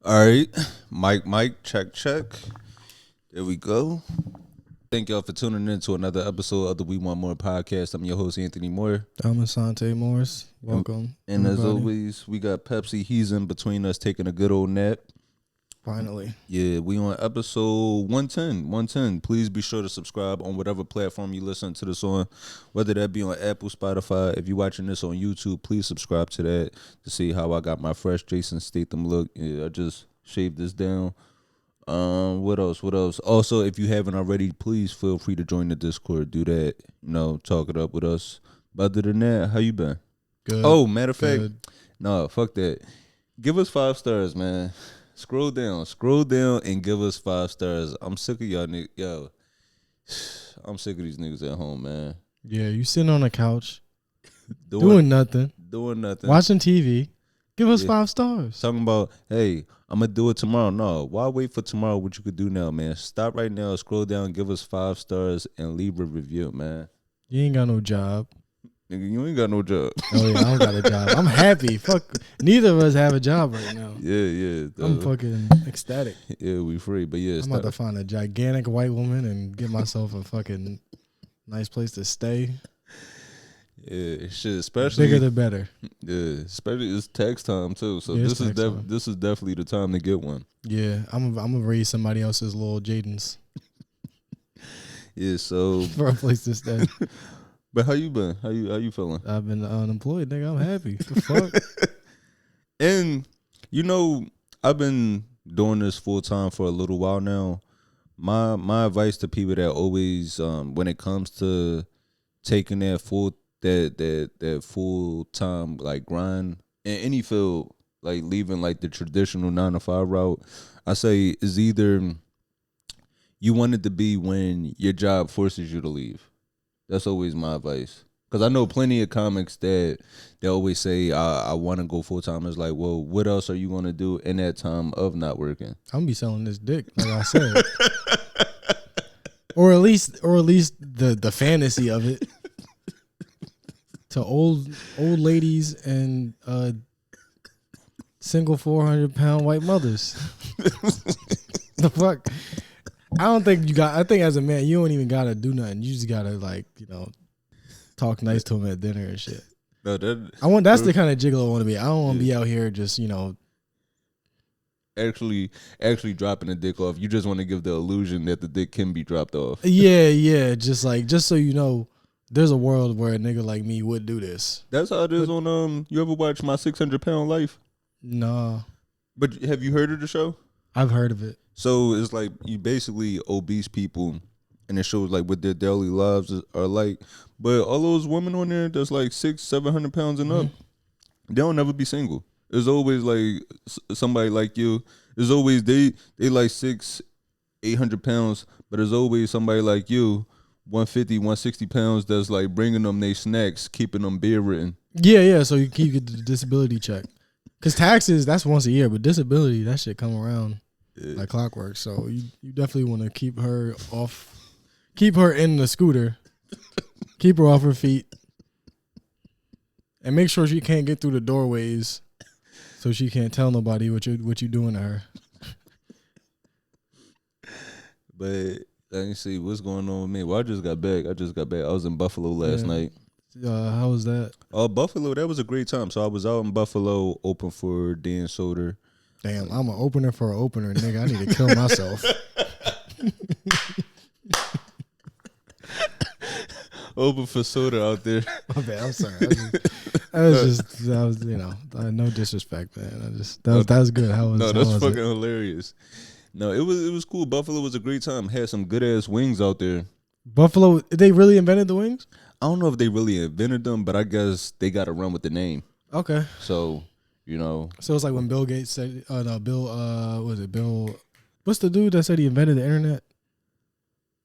All right, Mike, check. There we go. Thank y'all for tuning in to another episode of the We Want More podcast. I'm your host, Anthony Moore. I'm Asante Morris. Welcome. And as everybody. always, we got Pepsi. He's in between us taking a good old nap. Finally. Yeah, we on episode 110. 110. Please be sure to subscribe on whatever platform you listen to this on, whether that be on Apple, Spotify. If you're watching this on YouTube, please subscribe to that to see how I got my fresh Jason Statham look. Yeah, I just shaved this down. What else? Also, if you haven't already, please feel free to join the Discord. Do that. Talk it up with us. But other than that, how you been? Good. Oh, matter of fact, Good. no, fuck that. Give us 5 stars, man. Scroll down, and give us 5 stars. I'm sick of y'all niggas. Yo, I'm sick of these niggas at home, man. Yeah, you sitting on the couch, doing nothing, watching TV. Give us 5 stars. Talking about, hey, I'm going to do it tomorrow. No, why wait for tomorrow? What you could do now, man? Stop right now, scroll down, give us 5 stars, and leave a review, man. You ain't got no job. Nigga, you ain't got no job. Oh, yeah, I don't got a job. I'm happy. Fuck. Neither of us have a job right now. Yeah. I'm fucking ecstatic. Yeah, we free. But yeah, I'm about to find a gigantic white woman and get myself a fucking nice place to stay. Yeah, shit, especially bigger the better. Yeah, especially it's tax time too. So Yeah, this is definitely the time to get one. Yeah, I'm gonna raise somebody else's little Jadens. Yeah, so for a place to stay. But how you been? How you feeling? I've been unemployed, nigga. I'm happy. The fuck? And I've been doing this full time for a little while now. My advice to people that always when it comes to taking that full time like grind in any field, like leaving like the traditional 9 to 5 route, I say is either you want it to be when your job forces you to leave. That's always my advice. Because I know plenty of comics that they always say, I want to go full time. It's like, well, what else are you going to do in that time of not working? I'm going to be selling this dick, like I said. or at least the fantasy of it. To old ladies and single 400-pound white mothers. The fuck? I think as a man, you don't even gotta do nothing. You just gotta talk nice to him at dinner and shit. No, that's the kind of gigolo I want to be. I don't want to be out here just actually dropping a dick off. You just want to give the illusion that the dick can be dropped off. Yeah. Just so you know, there's a world where a nigga like me would do this. That's how it is on you ever watch My 600-Pound Life? No. But have you heard of the show? I've heard of it. So it's like you basically obese people, and it shows like what their daily lives are like. But all those women on there that's like 600-700 pounds and up, they don't never be single. There's always like somebody like you. There's always they like 600-800 pounds, but there's always somebody like you, 150, 160 pounds, that's like bringing them their snacks, keeping them bedridden. Yeah. So you keep the disability check. Cause taxes, that's once a year, but disability, that shit come around like clockwork. So you definitely want to keep her in the scooter, keep her off her feet, and make sure she can't get through the doorways, so she can't tell nobody what you doing to her. But let me see what's going on with me. Well, I just got back. I was in Buffalo last night. How was that? Buffalo, that was a great time. So I was out in Buffalo, open for Dan Soder. Damn, I'm an opener for an opener, nigga. I need to kill myself. Open for Soda out there. My bad. I'm sorry. That was no disrespect, man. That was good. That's fucking hilarious. No, it was cool. Buffalo was a great time. Had some good ass wings out there. Buffalo, they really invented the wings? I don't know if they really invented them, but I guess they got to run with the name. Okay. So, So it's like when Bill Gates said, Bill, what's the dude that said he invented the internet?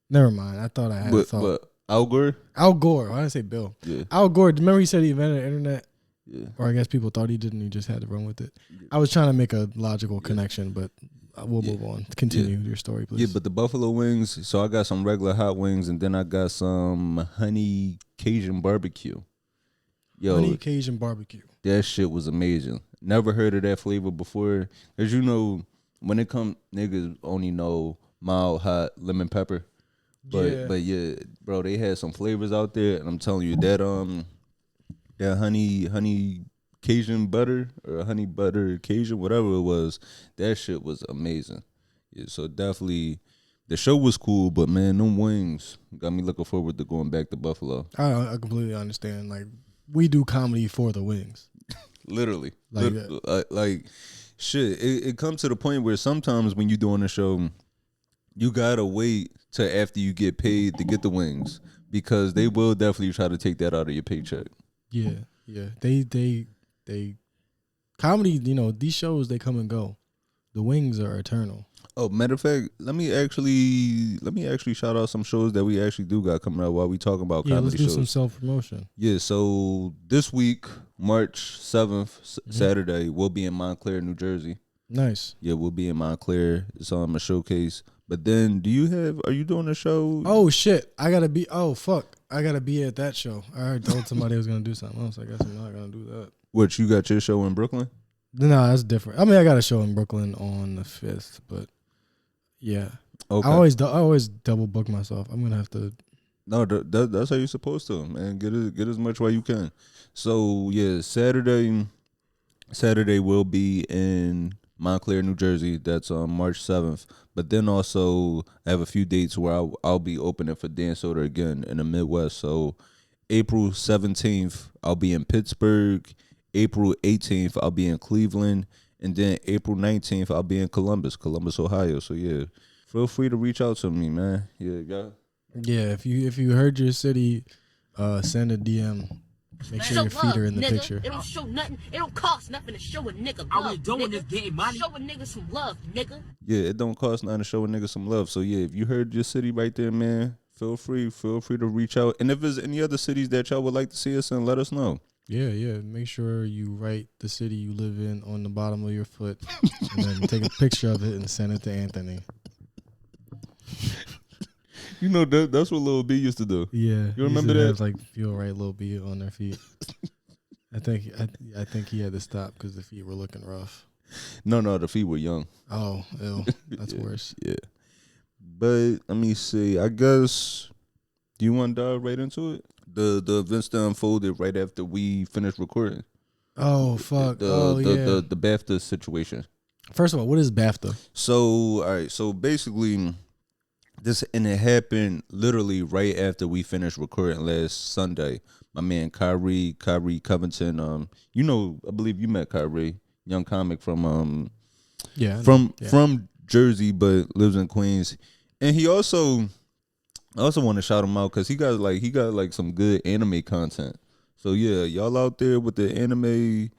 Never mind. I thought I had a thought. But Al Gore? Al Gore. Why did I say Bill? Yeah. Al Gore. Remember he said he invented the internet? Yeah. Or I guess people thought he didn't. He just had to run with it. Yeah. I was trying to make a logical connection, but we'll move on. Continue your story, please. Yeah, but the buffalo wings, so I got some regular hot wings, and then I got some honey Cajun barbecue. Yo, honey Cajun barbecue. that shit was amazing. Never heard of that flavor before. As you know, when it comes, niggas only know mild, hot, lemon pepper. But yeah, bro, they had some flavors out there, and I'm telling you that honey Cajun butter or honey butter Cajun, whatever it was, that shit was amazing. Yeah, so definitely the show was cool, but man, them wings got me looking forward to going back to Buffalo. I completely understand. Like, we do comedy for the wings. Literally, Like shit. It comes to the point where sometimes when you doing a show, you gotta wait till after you get paid to get the wings because they will definitely try to take that out of your paycheck. Yeah. They comedy, you know, these shows, they come and go. The wings are eternal. Oh, matter of fact, let me actually shout out some shows that we actually do got coming out while we talking about comedy let's do shows. some self promotion. Yeah, so this week, March 7th, Saturday, we'll be in Montclair, New Jersey. Nice. Yeah, we'll be in Montclair. It's a showcase. But then, are you doing a show? Oh shit! I gotta be at that show. I already told somebody I was gonna do something else. I guess I'm not gonna do that. What, you got your show in Brooklyn? No, that's different. I mean, I got a show in Brooklyn on the 5th, but yeah. Okay. I always double book myself. I'm gonna have to. No, that's how you're supposed to, man. Get as much while you can. So yeah, Saturday will be in Montclair, New Jersey. That's on March 7th. But then also I have a few dates where I'll be opening for Dan Soder again in the Midwest. So April 17th, I'll be in Pittsburgh. April 18th, I'll be in Cleveland. And then April 19th, I'll be in Columbus, Ohio. So yeah, feel free to reach out to me, man. Yeah. Yeah, if you heard your city, send a DM. Make sure your feet are in the picture. It don't show nothing. It don't cost nothing to show a nigga love. All we doing is getting money. Show a nigga some love, nigga. Yeah, it don't cost nothing to show a nigga some love. So yeah, if you heard your city right there, man, feel free to reach out. And if there's any other cities that y'all would like to see us in, let us know. Yeah. Make sure you write the city you live in on the bottom of your foot, and then take a picture of it and send it to Anthony. You know that's what Lil B used to do. Yeah, you remember that? Have, like, feel right, Lil B on their feet. I think he had to stop because the feet were looking rough. No, the feet were young. Oh, ew. That's worse. Yeah, but let me see. I guess, do you want to dive right into it? The events that unfolded right after we finished recording. Oh fuck! The BAFTA situation. First of all, what is BAFTA? So all right, so basically. It happened literally right after we finished recording last Sunday. My man Kyrie Covington, I believe you met Kyrie, young comic from from Jersey but lives in Queens. And I also want to shout him out because he got some good anime content. So yeah, y'all out there with the anime,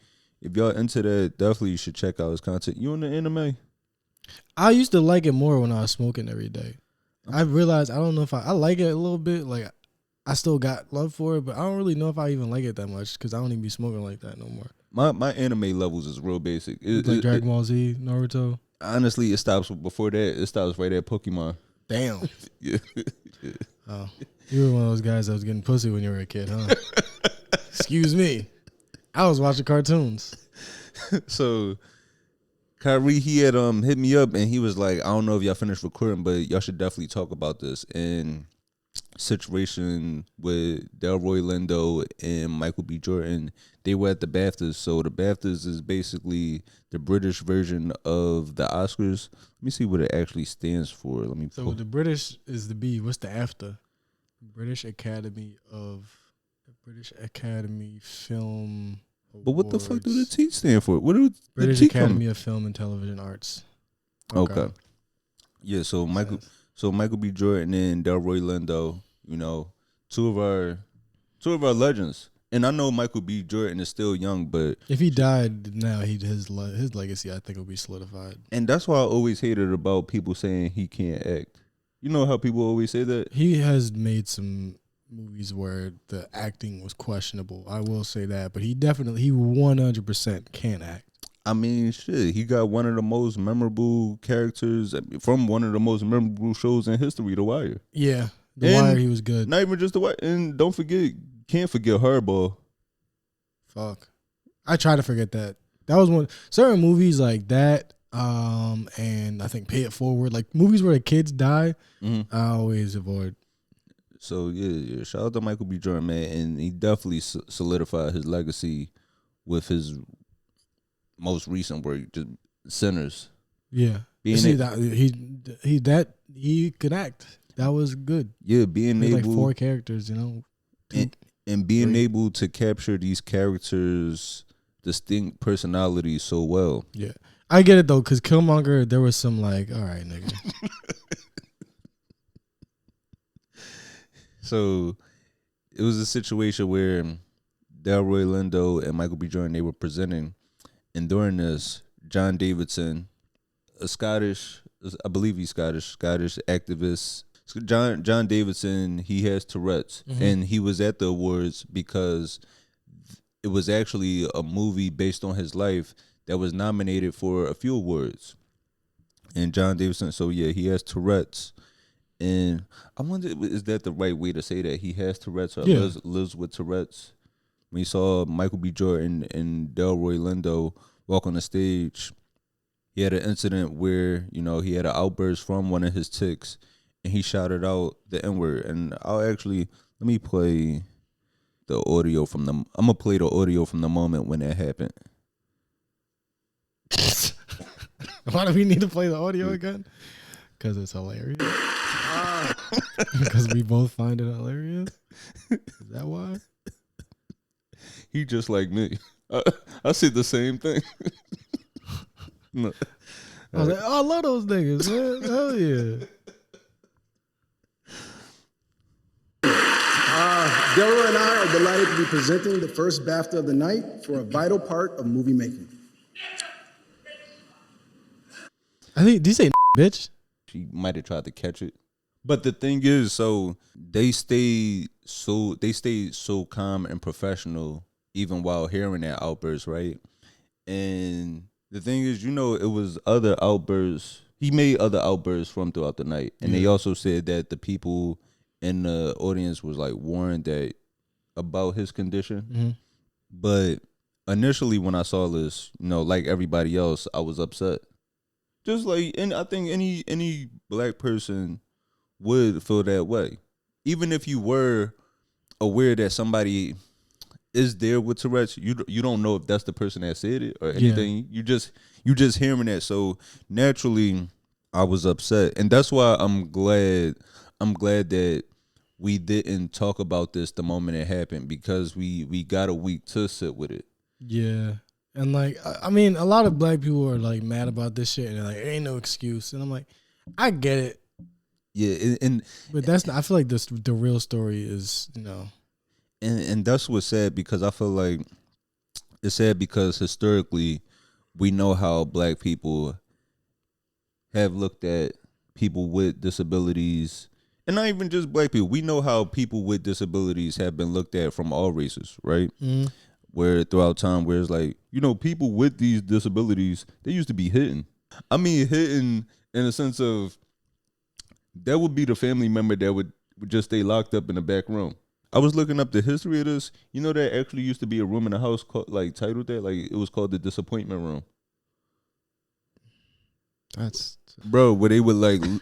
if y'all into that, definitely you should check out his content. You into anime? I used to like it more when I was smoking every day. I realized I don't know if I like it a little bit. Like, I still got love for it, but I don't really know if I even like it that much because I don't even be smoking like that no more. My anime levels is real basic. Like Dragon Ball Z, Naruto. Honestly, it stops before that. It stops right at Pokemon. Damn. Yeah. Oh, you were one of those guys that was getting pussy when you were a kid, huh? Excuse me. I was watching cartoons. So Kyrie, he had hit me up and he was like, I don't know if y'all finished recording, but y'all should definitely talk about this. And situation with Delroy Lindo and Michael B. Jordan, they were at the BAFTAs. So the BAFTAs is basically the British version of the Oscars. Let me see what it actually stands for. So the British is the B. What's the after? British Academy Film. But what the fuck do the T stand for? What do British the T Academy of Film and Television Arts. Okay. Yeah, so Michael B. Jordan and Delroy Lindo, two of our legends. And I know Michael B. Jordan is still young, but if he died now, his legacy, I think, will be solidified. And that's why I always hated about people saying he can't act. You know how people always say that? He has made some movies where the acting was questionable. I will say that, but he 100% can act. I mean, shit, he got one of the most memorable characters from one of the most memorable shows in history, The Wire. Yeah, The Wire, he was good. Not even just The Wire. And can't forget Hardball. Fuck. I try to forget that. That was one certain movies like that. And I think Pay It Forward, like movies where the kids die, I always avoid. So yeah, shout out to Michael B. Jordan, man, and he definitely solidified his legacy with his most recent work, just Sinners. Yeah, that he could act. That was good. Yeah, being able like 4 characters, and being able to capture these characters' distinct personalities so well. Yeah, I get it though, because Killmonger, there was some like, all right, nigga. So it was a situation where Delroy Lindo and Michael B. Jordan, they were presenting, and during this, John Davidson, a Scottish, I believe he's Scottish activist. John Davidson, he has Tourette's, and he was at the awards because it was actually a movie based on his life that was nominated for a few awards. And John Davidson, so yeah, he has Tourette's. And I wonder, is that the right way to say that? He has Tourette's or lives with Tourette's? When you saw Michael B. Jordan and Delroy Lindo walk on the stage, he had an incident where, he had an outburst from one of his tics, and he shouted out the N-word. And let me play the audio I'm going to play the audio from the moment when that happened. Why do we need to play the audio again? Because it's hilarious. Because we both find it hilarious. Is that why? He just like me. I said the same thing. No. I was like, I love those niggas, man. Hell yeah. Delroy and I are delighted to be presenting the first BAFTA of the night for a vital part of movie making. I think, did you say bitch? She might have tried to catch it. But the thing is, so they stayed so calm and professional even while hearing that outburst, right? And the thing is, it was other outbursts. He made other outbursts from throughout the night. And they also said that the people in the audience was like warned about his condition. But initially when I saw this, like everybody else, I was upset. Just like, and I think any black person would feel that way. Even if you were aware that somebody is there with Tourette's, you don't know if that's the person that said it or anything. You just hearing that. So naturally I was upset. And that's why I'm glad that we didn't talk about this the moment it happened, because we got a week to sit with it. Yeah. And like, I mean, a lot of black people are like mad about this shit, and they're like, ain't no excuse. And I'm like, I get it. Yeah, but that's not. I feel like the real story is, And that's what's sad, because I feel like it's sad because historically we know how black people have looked at people with disabilities, and not even just black people. We know how people with disabilities have been looked at from all races, right? Where throughout time, where it's like, people with these disabilities, they used to be hidden. I mean, hidden in a sense of that would be the family member that would just stay locked up in the back room. I was looking up the history of this. There actually used to be a room in the house called, titled that, it was called the disappointment room. That's bro, where they would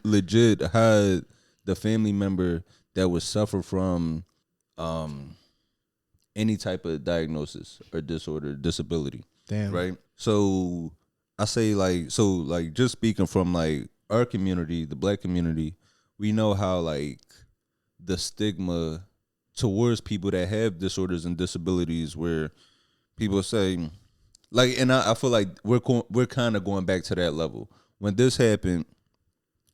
legit hide the family member that would suffer from any type of diagnosis or disorder, disability. Damn. Right? So I say just speaking from our community, the black community, we know how the stigma towards people that have disorders and disabilities, where people say and I feel like we're kind of going back to that level. When this happened,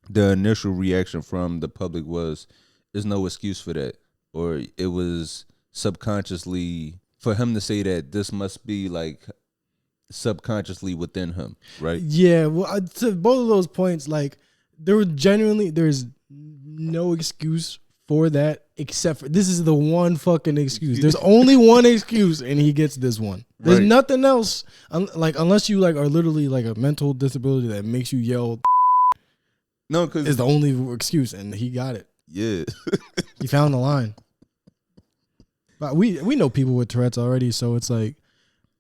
the initial reaction from the public was, there's no excuse for that. Or it was subconsciously, for him to say that, this must be subconsciously within him, right? Yeah, well, to both of those points, there's no excuse for that, except for, this is the one fucking excuse. There's only one excuse, and he gets this one. There's nothing else, unless you are literally a mental disability that makes you yell. No, because it's the only excuse, and he got it. Yeah. He found the line. But we know people with Tourette's already, so it's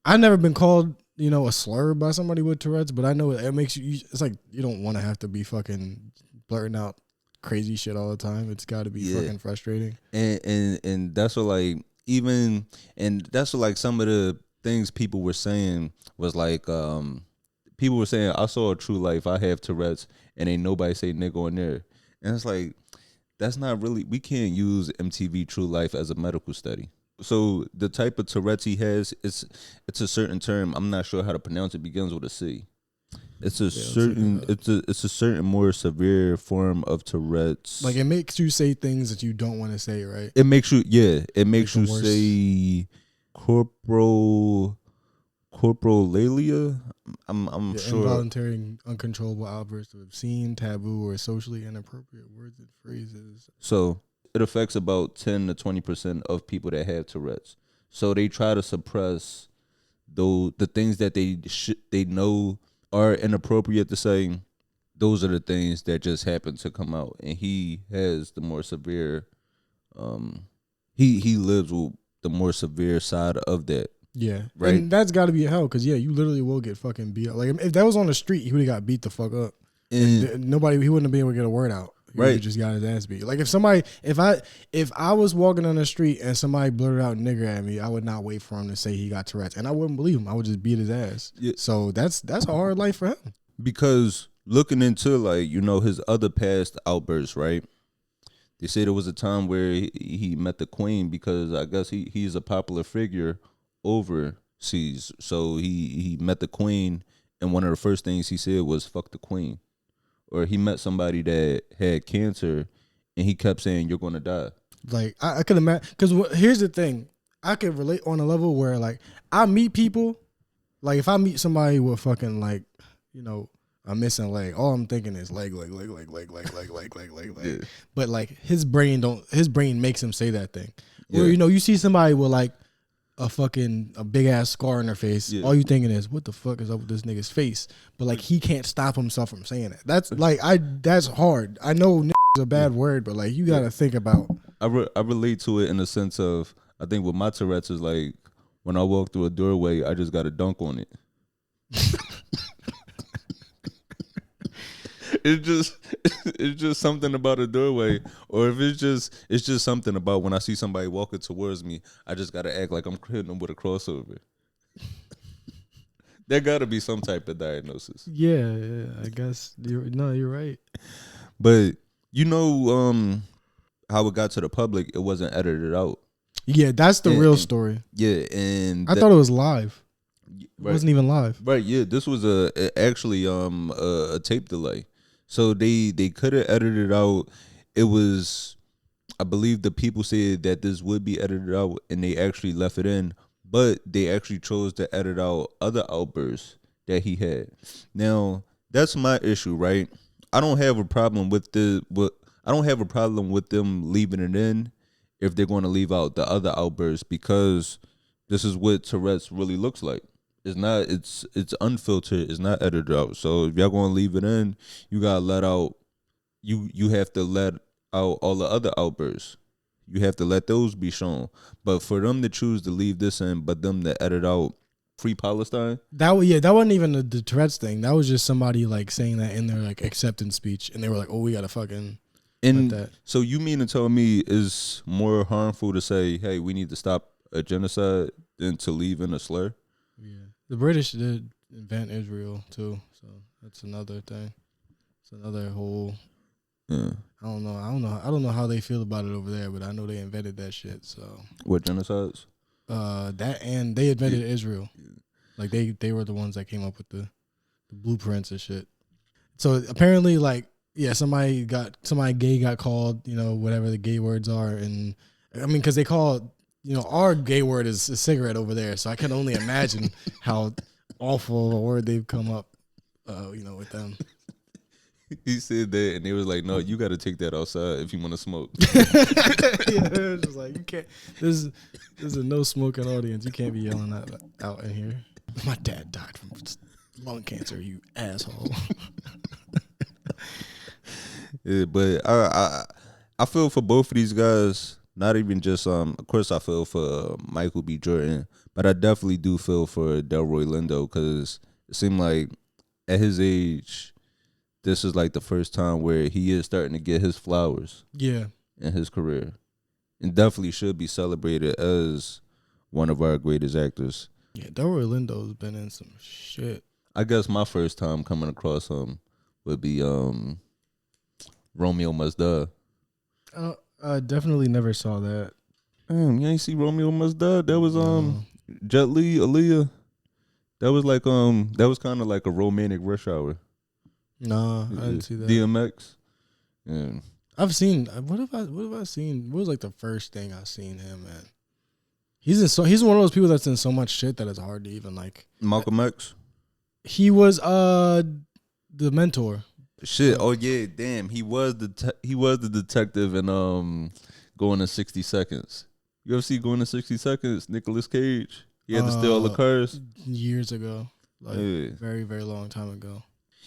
I've never been called, a slur by somebody with Tourette's, but I know it makes you. It's like you don't want to have to be fucking blurting out crazy shit all the time. It's got to be fucking frustrating. And that's what that's what some of the things people were saying was people were saying, I saw a True Life, I have Tourette's, and ain't nobody say nigga on there. And it's like, that's not really, we can't use MTV True Life as a medical study. So the type of Tourette's he has, it's a certain term. I'm not sure how to pronounce it. Begins with a C. It's a certain more severe form of Tourette's. Like it makes you say things that you don't want to say, right? It makes you say corporalalia. I'm sure. Involuntary and uncontrollable outbursts of obscene, taboo, or socially inappropriate words and phrases. So it affects about 10 to 20% of people that have Tourette's. So they try to suppress the things that they know are inappropriate to say. Those are the things that just happen to come out, and he has the more severe. He lives with the more severe side of that. Yeah, right. And that's got to be hell because you literally will get fucking beat up. Like if that was on the street, he would have got beat the fuck up. And he wouldn't have been able to get a word out. He right, just got his ass beat. Like if I was walking on the street and somebody blurted out nigger at me, I would not wait for him to say he got Tourette's, and I wouldn't believe him. I would just beat his ass. Yeah. So that's a hard life for him. Because looking into his other past outbursts, right? They say there was a time where he met the Queen because I guess he's a popular figure overseas. So he met the Queen, and one of the first things he said was "fuck the Queen." Or he met somebody that had cancer, and he kept saying, "You're going to die." Like I could imagine, because here's the thing, I can relate on a level where I meet people, if I meet somebody with fucking a missing leg, all I'm thinking is leg. Yeah. But his brain makes him say that thing. Yeah. Or you see somebody with a big ass scar on their face. Yeah. All you thinking is, what the fuck is up with this nigga's face? But he can't stop himself from saying it. That's that's hard. I know is a bad word, but you gotta think about. I relate to it in the sense of, I think with my Tourette's is when I walk through a doorway, I just gotta dunk on it. It's just something about a doorway, or if it's just something about when I see somebody walking towards me, I just gotta act like I'm hitting them with a crossover. There gotta be some type of diagnosis. Yeah, I guess you're right. But how it got to the public, it wasn't edited out. Yeah, that's the real story. Yeah, and I thought it was live. It right, wasn't even live. Right, yeah. This was actually a tape delay. So they could have edited it out. It was, I believe the people said that this would be edited out, and they actually left it in, but they actually chose to edit out other outbursts that he had. Now, that's my issue, right? I don't have a problem with them leaving it in if they're going to leave out the other outbursts, because this is what Tourette's really looks like. It's not. It's unfiltered. It's not edited out. So if y'all gonna leave it in, you gotta let out. You have to let out all the other outbursts. You have to let those be shown. But for them to choose to leave this in, but them to edit out Free Palestine, that wasn't even the Tourette's thing. That was just somebody saying that in their acceptance speech, and they were like, "Oh, we gotta fucking." And that. So you mean to tell me it's more harmful to say, "Hey, we need to stop a genocide," than to leave in a slur? Yeah. The British did invent Israel too, so that's another thing. It's another whole. Yeah. I don't know how they feel about it over there, but I know they invented that shit. So what genocides? That, and they invented Israel. They were the ones that came up with the blueprints and shit. So apparently, somebody gay got called, whatever the gay words are, and I mean, because they call. Our gay word is a cigarette over there, so I can only imagine how awful a word they've come up, with them. He said that, and they was like, "No, you got to take that outside if you want to smoke." Yeah, it was just you can't. There's a no smoking audience. You can't be yelling that out in here. My dad died from lung cancer. You asshole. Yeah, but I feel for both of these guys. not even just of course I feel for Michael B. Jordan, but I definitely do feel for Delroy Lindo because it seemed like at his age, this is like the first time where he is starting to get his flowers. Yeah. In his career, and definitely should be celebrated as one of our greatest actors. Yeah, Delroy Lindo's been in some shit. I guess my first time coming across him would be Romeo Must Die. I definitely never saw that. You ain't see Romeo Must Die? That was Jet Li, Aaliyah. That was like that was kind of like a romantic Rush Hour. Nah, I didn't see that. DMX. Yeah. I've seen. What have I seen? What was like the first thing I seen him in? He's one of those people that's in so much shit that it's hard to even like. Malcolm X. He was the mentor. Shit. Oh yeah, damn. He was the detective in Going in 60 Seconds. You ever see Going in 60 Seconds? Nicolas Cage. He had to steal all the cars years ago, like very very long time ago.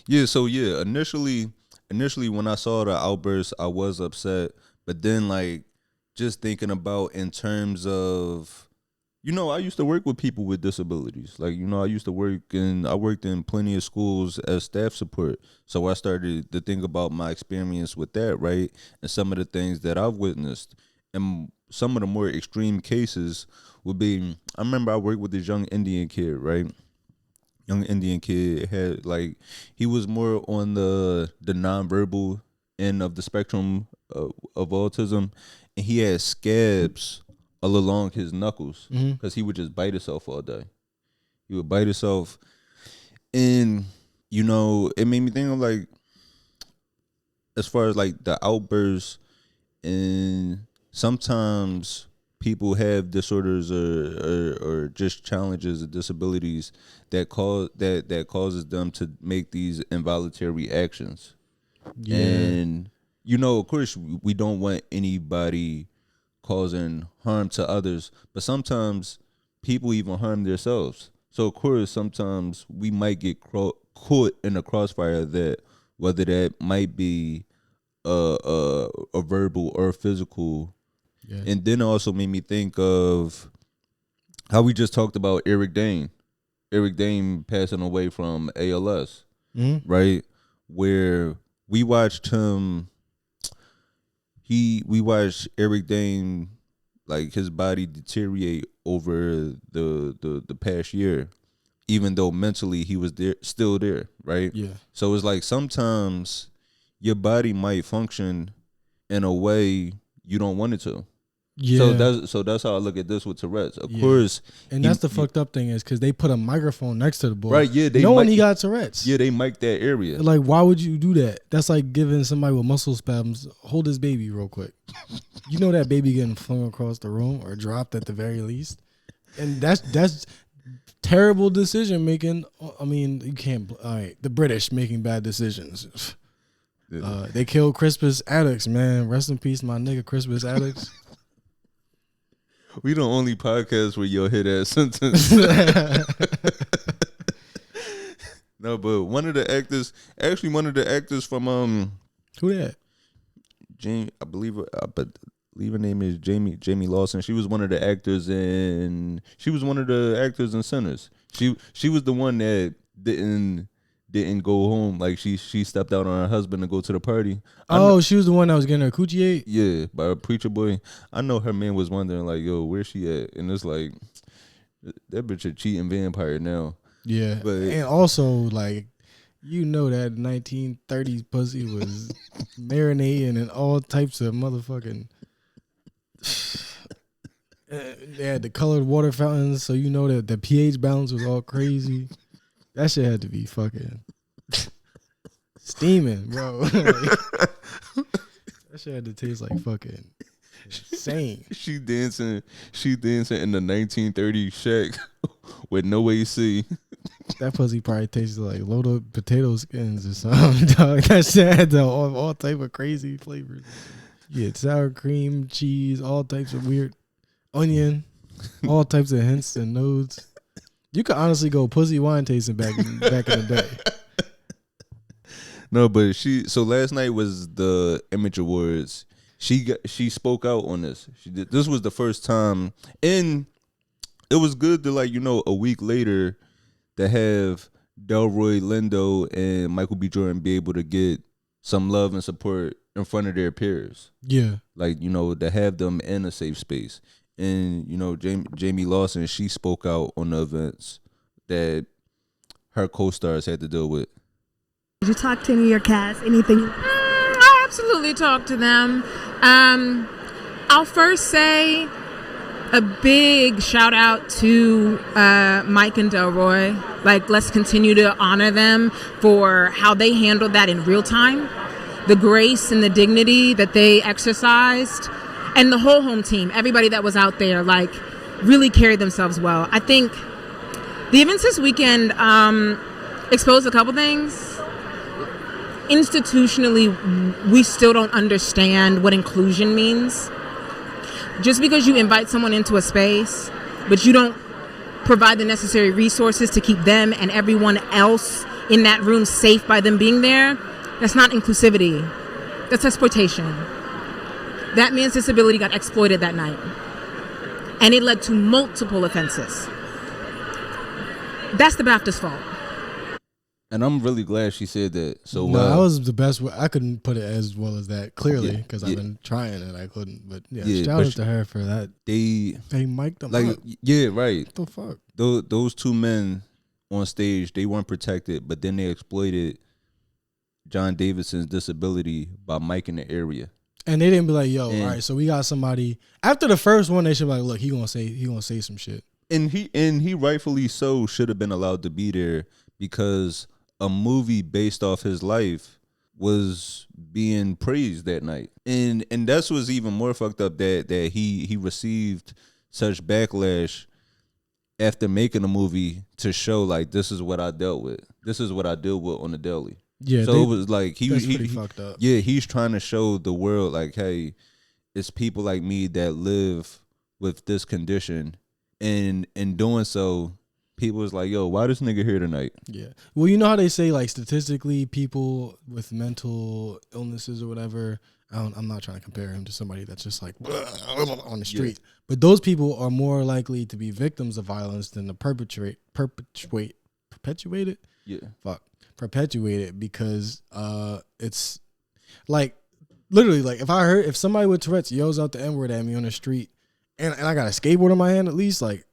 Yeah. So yeah, initially when I saw the outburst, I was upset, but then like just thinking about in terms of, I used to work with people with disabilities. Like, I worked in plenty of schools as staff support. So I started to think about my experience with that, right? And some of the things that I've witnessed. And some of the more extreme cases would be, I remember I worked with this young Indian kid, right? Young Indian kid had he was more on the nonverbal end of the spectrum of autism, and he had scabs all along his knuckles because he would just bite himself all day. He would bite himself, and it made me think of like, as far as like the outbursts, and sometimes people have disorders or just challenges or disabilities that causes them to make these involuntary actions. Yeah. And of course we don't want anybody causing harm to others, but sometimes people even harm themselves. So of course sometimes we might get caught in a crossfire that whether that might be a verbal or physical. Yeah. And then it also made me think of how we just talked about Eric Dane. Eric Dane passing away from ALS, right? Where we watched him, we watched Eric Dane, like his body deteriorate over the past year, even though mentally he was still there, right? Yeah. So it's like sometimes your body might function in a way you don't want it to. Yeah. So that's how I look at this with Tourette's. Of course. And that's the fucked up thing is because they put a microphone next to the boy. Right, yeah. Knowing he got Tourette's. Yeah, they mic that area. Like, why would you do that? That's like giving somebody with muscle spasms, hold his baby real quick. You know that baby getting flung across the room or dropped at the very least. And that's terrible decision making. I mean, you can't. All right, the British making bad decisions. They killed Crispus Attucks, man. Rest in peace, my nigga Crispus Attucks. We the only podcast where you'll hear that sentence. No, but one of the actors from who that? I believe her name is Jamie Lawson. She was one of the actors in Sinners. She was the one that didn't go home. Like she stepped out on her husband to go to the party. She was the one that was getting her coochie ate? Yeah, by a preacher boy. I know her man was wondering like, yo, where's she at? And it's like, that bitch a cheating vampire now. Yeah, but and also like, that 1930s pussy was marinating in all types of motherfucking. They had the colored water fountains, so that the pH balance was all crazy. That shit had to be fucking steaming, bro. That shit had to taste like fucking insane. She dancing in the 1930s shack with no AC. That pussy probably tasted like loaded potato skins or something, dog. That shit had all type of crazy flavors. Yeah, sour cream, cheese, all types of weird onion, all types of hints and notes. You could honestly go pussy wine tasting back in the day. No, but so last night was the Image Awards. she spoke out on this. She did. This was the first time, and it was good to, like, you know, a week later to have Delroy Lindo and Michael B. Jordan be able to get some love and support in front of their peers. Yeah. Like, you know, to have them in a safe space. And, you know, Jamie Lawson, she spoke out on the events that her co-stars had to deal with. Did you talk to any of your cast? Anything? I absolutely talked to them. I'll first say a big shout out to Mike and Delroy. Like, let's continue to honor them for how they handled that in real time, the grace and the dignity that they exercised, and the whole home team, everybody that was out there, like, really carried themselves well. I think the events this weekend exposed a couple things. Institutionally, we still don't understand what inclusion means. Just because you invite someone into a space, but you don't provide the necessary resources to keep them and everyone else in that room safe by them being there, that's not inclusivity. That's exploitation. That man's disability got exploited that night. And it led to multiple offenses. That's the BAFTA's fault. And I'm really glad she said that. So no, that was the best way. I couldn't put it as well as that, clearly, because I've been trying and I couldn't. But shout out to her for that. They mic'd them up. Yeah, right. What the fuck? Those two men on stage, they weren't protected, but then they exploited John Davidson's disability by micing the area. And they didn't be like, yo, all right, so we got somebody. After the first one, they should be like, look, he gonna say some shit. And he rightfully so should have been allowed to be there, because a movie based off his life was being praised that night. And that's what's even more fucked up, that he received such backlash after making a movie to show, like, this is what I dealt with. This is what I deal with on the daily. Yeah. So it was like he fucked up. Yeah, he's trying to show the world, like, hey, it's people like me that live with this condition. And in doing so, people was like, yo, why this nigga here tonight? Yeah. Well, you know how they say, like, statistically, people with mental illnesses or whatever, I'm not trying to compare him to somebody that's just like on the street. Yeah. But those people are more likely to be victims of violence than to perpetuate it? Yeah. Perpetuate it, because it's like, literally, like, if somebody with Tourette's yells out the N-word at me on the street and I got a skateboard in my hand, at least, like,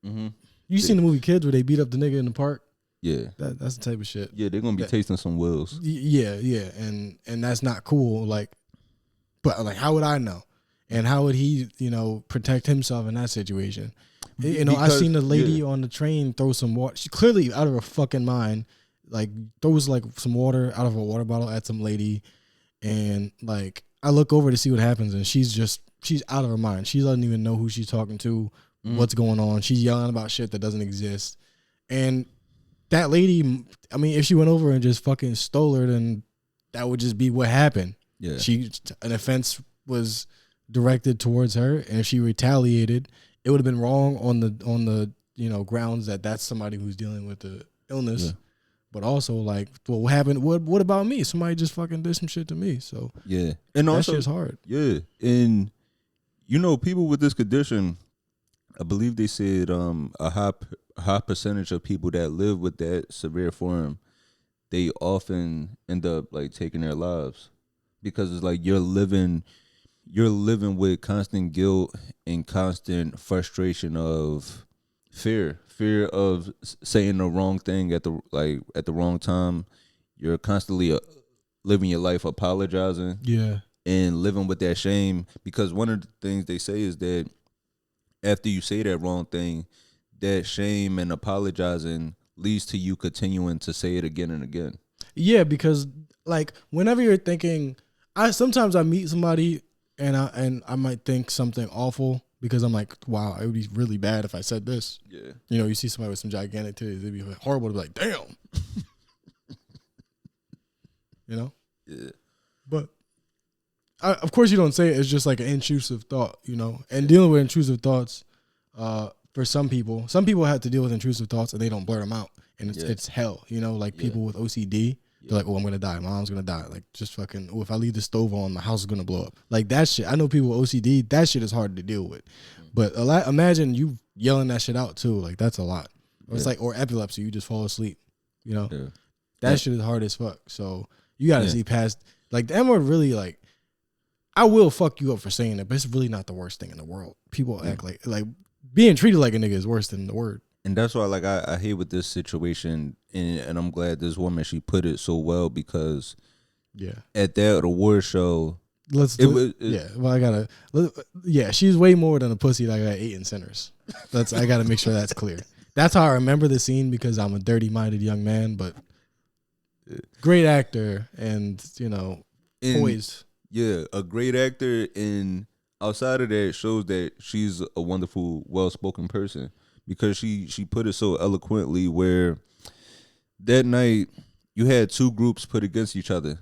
you seen the movie Kids where they beat up the nigga in the park? Yeah. That's the type of shit. Yeah, they're going to be tasting some wills. Yeah. And that's not cool. Like, but, like, how would I know? And how would he, protect himself in that situation? I seen the lady on the train throw some water. She clearly out of her fucking mind, like, throws, like, some water out of a water bottle at some lady. And, like, I look over to see what happens, and she's out of her mind. She doesn't even know who she's talking to. What's going on. She's yelling about shit that doesn't exist. And that lady, I mean, if she went over and just fucking stole her, then that would just be what happened. Yeah. An offense was directed towards her, and if she retaliated, it would have been wrong on the grounds that that's somebody who's dealing with the illness. Yeah. But also, like, well, what happened? What about me? Somebody just fucking did some shit to me. So yeah, and that also, shit's hard. Yeah, and people with this condition, I believe they said a high percentage of people that live with that severe form, they often end up, like, taking their lives, because it's like you're living with constant guilt and constant frustration of fear of saying the wrong thing at the wrong time. You're constantly living your life apologizing, and living with that shame, because one of the things they say is that after you say that wrong thing, that shame and apologizing leads to you continuing to say it again and again. Yeah, because, like, whenever you're thinking, sometimes I meet somebody and I might think something awful, because I'm like, wow, it would be really bad if I said this. Yeah. You see somebody with some gigantic titties, it'd be horrible to be like, damn. Yeah. But of course you don't say it. It's just like an intrusive thought, and dealing with intrusive thoughts, for some people have to deal with intrusive thoughts and they don't blurt them out, and it's hell, like people with OCD, They're like, oh, I'm gonna die. My mom's gonna die. Like, just fucking. Oh, if I leave the stove on, my house is gonna blow up. Like that shit. I know people with OCD. That shit is hard to deal with. But imagine you yelling that shit out too. Like that's a lot. Or it's like, or epilepsy. You just fall asleep. You know, that shit is hard as fuck. So you gotta see past. Like the N-word really like. I will fuck you up for saying it, but it's really not the worst thing in the world. People act like being treated like a nigga is worse than the word. And that's why, like, I hate with this situation, and I'm glad this woman, she put it so well, because at that award show, she's way more than a pussy that got 8 in centers. I gotta make sure that's clear. That's how I remember the scene, because I'm a dirty-minded young man, but great actor and, you know, poised. Yeah, a great actor, and outside of that, shows that she's a wonderful, well-spoken person, because she put it so eloquently, where that night you had two groups put against each other,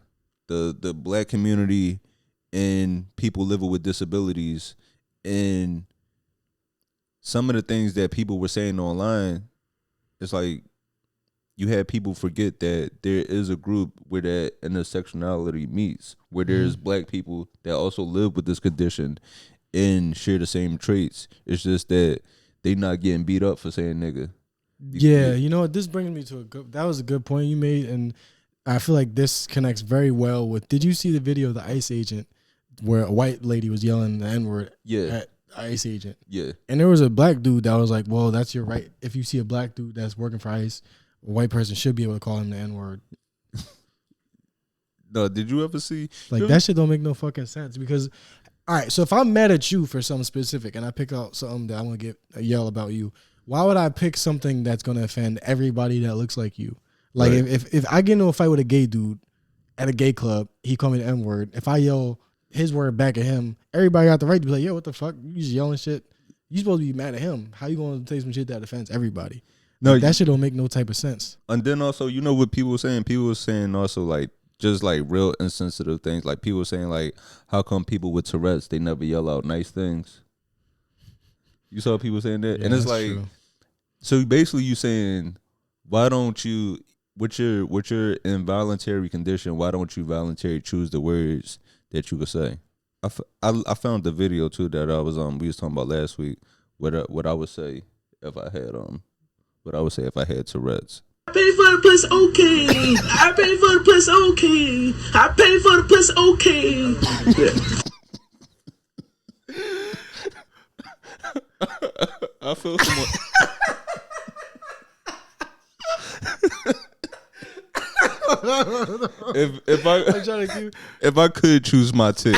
the black community and people living with disabilities, and some of the things that people were saying online, it's like you had people forget that there is a group where that intersectionality meets, where there's black people that also live with this condition and share the same traits. It's just that they not getting beat up for saying nigga. Yeah, you know what? This brings me to that was a good point you made, and I feel like this connects very well with. Did you see the video of the ICE agent where a white lady was yelling the N-word at ICE agent? Yeah, and there was a black dude that was like, "Well, that's your right. If you see a black dude that's working for ICE, a white person should be able to call him the N-word." No, did you ever see that shit? Don't make no fucking sense, because all right, so if I'm mad at you for something specific and I pick out something that I'm gonna get a yell about you, why would I pick something that's gonna offend everybody that looks like you? Like if I get into a fight with a gay dude at a gay club, he call me the N-word. If I yell his word back at him, everybody got the right to be like, yo, what the fuck? You just yelling shit. You supposed to be mad at him. How you gonna say some shit that offends everybody? No, like, that shit don't make no type of sense. And then also, you know what people were saying? People were saying also like just like real insensitive things. Like people were saying like, how come people with Tourette's, they never yell out nice things? You saw people saying that? Yeah, and it's like, true. So basically you saying, why don't you, with your involuntary condition, why don't you voluntarily choose the words that you could say? I found the video too that I was we was talking about last week. What I would say if I had Tourette's. I pay for the puss, okay. I pay for the puss, okay. I pay for the puss, okay. I feel someone. If I could choose my tip,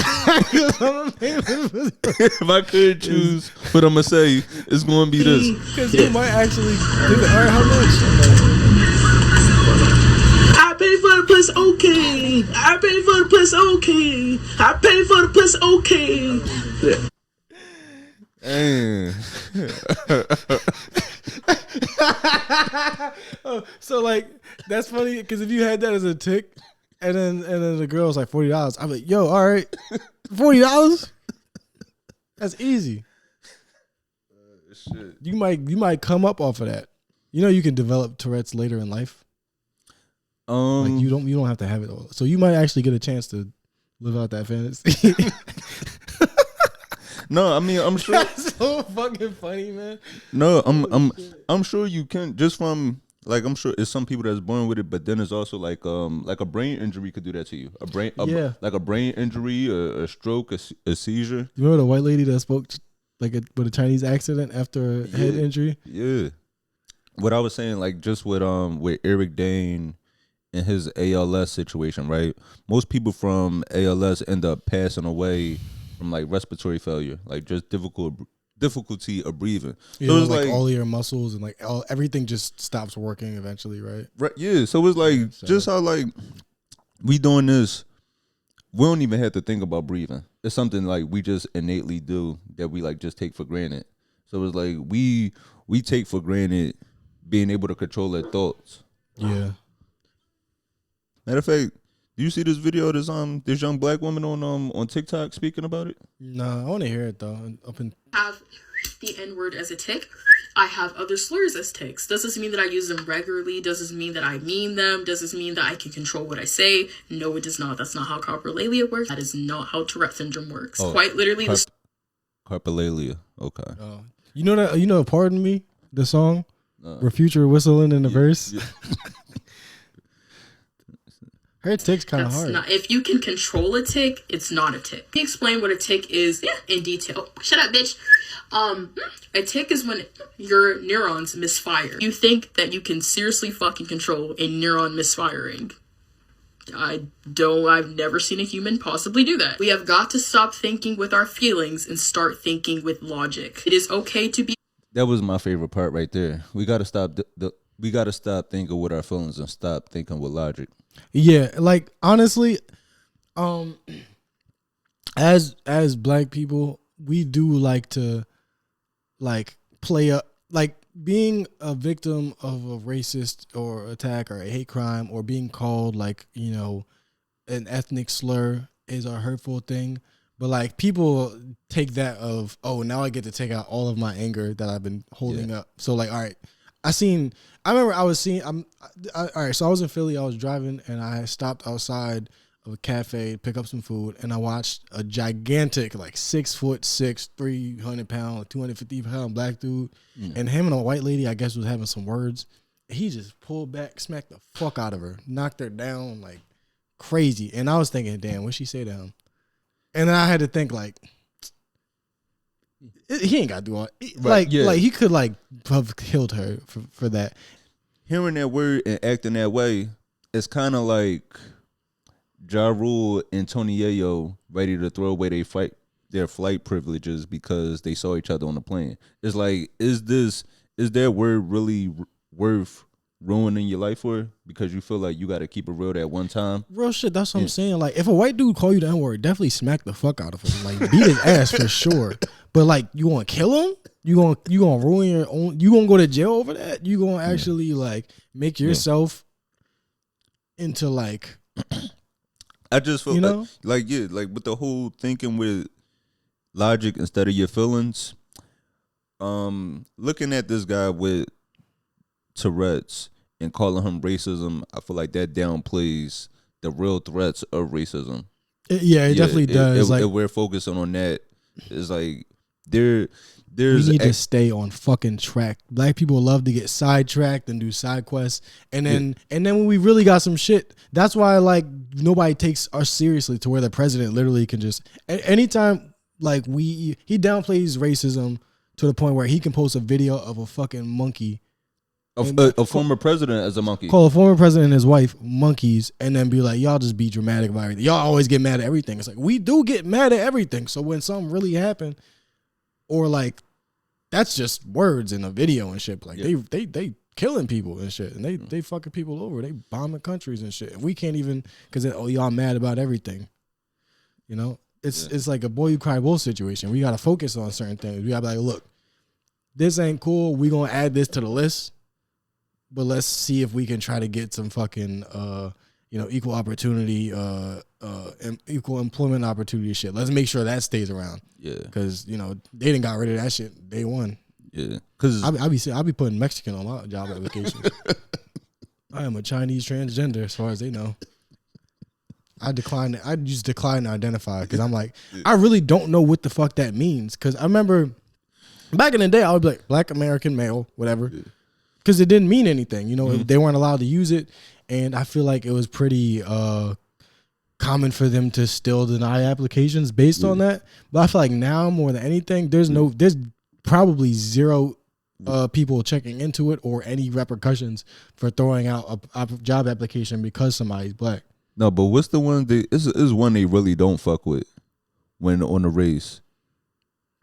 if I could choose what I'm gonna say, it's gonna be this. Because you might actually do it. All right, how much? I pay for the puss, okay. I pay for the puss, okay. I pay for the puss, okay. So like that's funny, because if you had that as a tick, and then the girl was like $40, I'm like, yo, all right, $40, that's easy. Shit. You might come up off of that. You know, you can develop Tourette's later in life. Like you don't have to have it all. So you might actually get a chance to live out that fantasy. No, I mean, I'm sure. That's so fucking funny, man. No, I'm sure you can, just from like, I'm sure it's some people that's born with it, but then it's also like a brain injury could do that to you. Like a brain injury, a stroke, a seizure. You remember the white lady that spoke like with a Chinese accent after a head injury? Yeah. What I was saying, like just with Eric Dane and his ALS situation, right? Most people from ALS end up passing away from like respiratory failure, like just difficulty of breathing. You know, like all your muscles and like everything just stops working eventually, right? Right. Yeah. So it's like just how like we doing this, we don't even have to think about breathing. It's something like we just innately do that we like just take for granted. So it's like we take for granted being able to control our thoughts. Yeah. Matter of fact, do you see this video of this young black woman on TikTok speaking about it? Nah, I want to hear it though. the N-word as a tick. I have other slurs as ticks. Does this mean that I use them regularly? Does this mean that I mean them? Does this mean that I can control what I say? No, it does not. That's not how carpolalia works. That is not how Tourette syndrome works. Quite literally, carpolalia. Okay. You know that? You know, Pardon Me, the song where Future whistling in the verse. Yeah. Her tick's kind of hard. If you can control a tick, it's not a tick. Let me explain what a tick is in detail. Shut up, bitch. A tick is when your neurons misfire. You think that you can seriously fucking control a neuron misfiring. I've never seen a human possibly do that. We have got to stop thinking with our feelings and start thinking with logic. It is okay to be. That was my favorite part right there. We got to stop we got to stop thinking with our feelings and stop thinking with logic. Yeah, like honestly, as black people, we do like to play up, like being a victim of a racist or attack or a hate crime or being called like, you know, an ethnic slur is a hurtful thing. But like people take that of, oh, now I get to take out all of my anger that I've been holding up. So like, all right, all right, so I was in Philly, I was driving and I stopped outside of a cafe to pick up some food and I watched a gigantic, like 6'6", 300 pound, 250 pound black dude. And him and a white lady, I guess, was having some words. He just pulled back, smacked the fuck out of her, knocked her down like crazy. And I was thinking, damn, what'd she say to him? And then I had to think like, he ain't got to do all like he could like have killed her for that. Hearing that word and acting that way, it's kind of like Ja Rule and Tony Yayo ready to throw away their flight privileges because they saw each other on the plane. It's like, is that word really worth ruining your life for? Because you feel like you got to keep it real that one time. Real shit. That's what I'm saying. Like, if a white dude call you the N-word, definitely smack the fuck out of him. Like, beat his ass for sure. But like, you want to kill him? You gonna ruin your own? You gonna go to jail over that? You gonna actually like make yourself into like? I just feel like with the whole thinking with logic instead of your feelings. Looking at this guy with Tourette's and calling him racism, I feel like that downplays the real threats of racism. It definitely does. If we're focusing on that, it's like we need to stay on fucking track. Black people love to get sidetracked and do side quests, and then when we really got some shit, that's why like nobody takes us seriously to where the president literally can just anytime like he downplays racism to the point where he can post a video of a fucking monkey. A former president as a monkey. Call a former president and his wife monkeys, and then be like, y'all just be dramatic about everything. Y'all always get mad at everything. It's like, we do get mad at everything. So when something really happened, or like, that's just words in a video and shit. Like they killing people and shit, and they fucking people over. They bombing countries and shit. And we can't even, because y'all mad about everything. You know, it's like a boy you cry wolf situation. We got to focus on certain things. We got to be like, look, this ain't cool. We gonna add this to the list. But let's see if we can try to get some fucking, equal opportunity, equal employment opportunity shit. Let's make sure that stays around. Yeah. Because, they didn't got rid of that shit day one. Yeah. Because I be putting Mexican on my job applications. I am a Chinese transgender as far as they know. I just decline to identify because I'm like, I really don't know what the fuck that means. Because I remember back in the day, I would be like, Black American male, whatever. Yeah. Because it didn't mean anything, they weren't allowed to use it, and I feel like it was pretty common for them to still deny applications based on that. But I feel like now more than anything, there's probably zero people checking into it or any repercussions for throwing out a job application because somebody's black. No, but what's the one is one they really don't fuck with when on the race?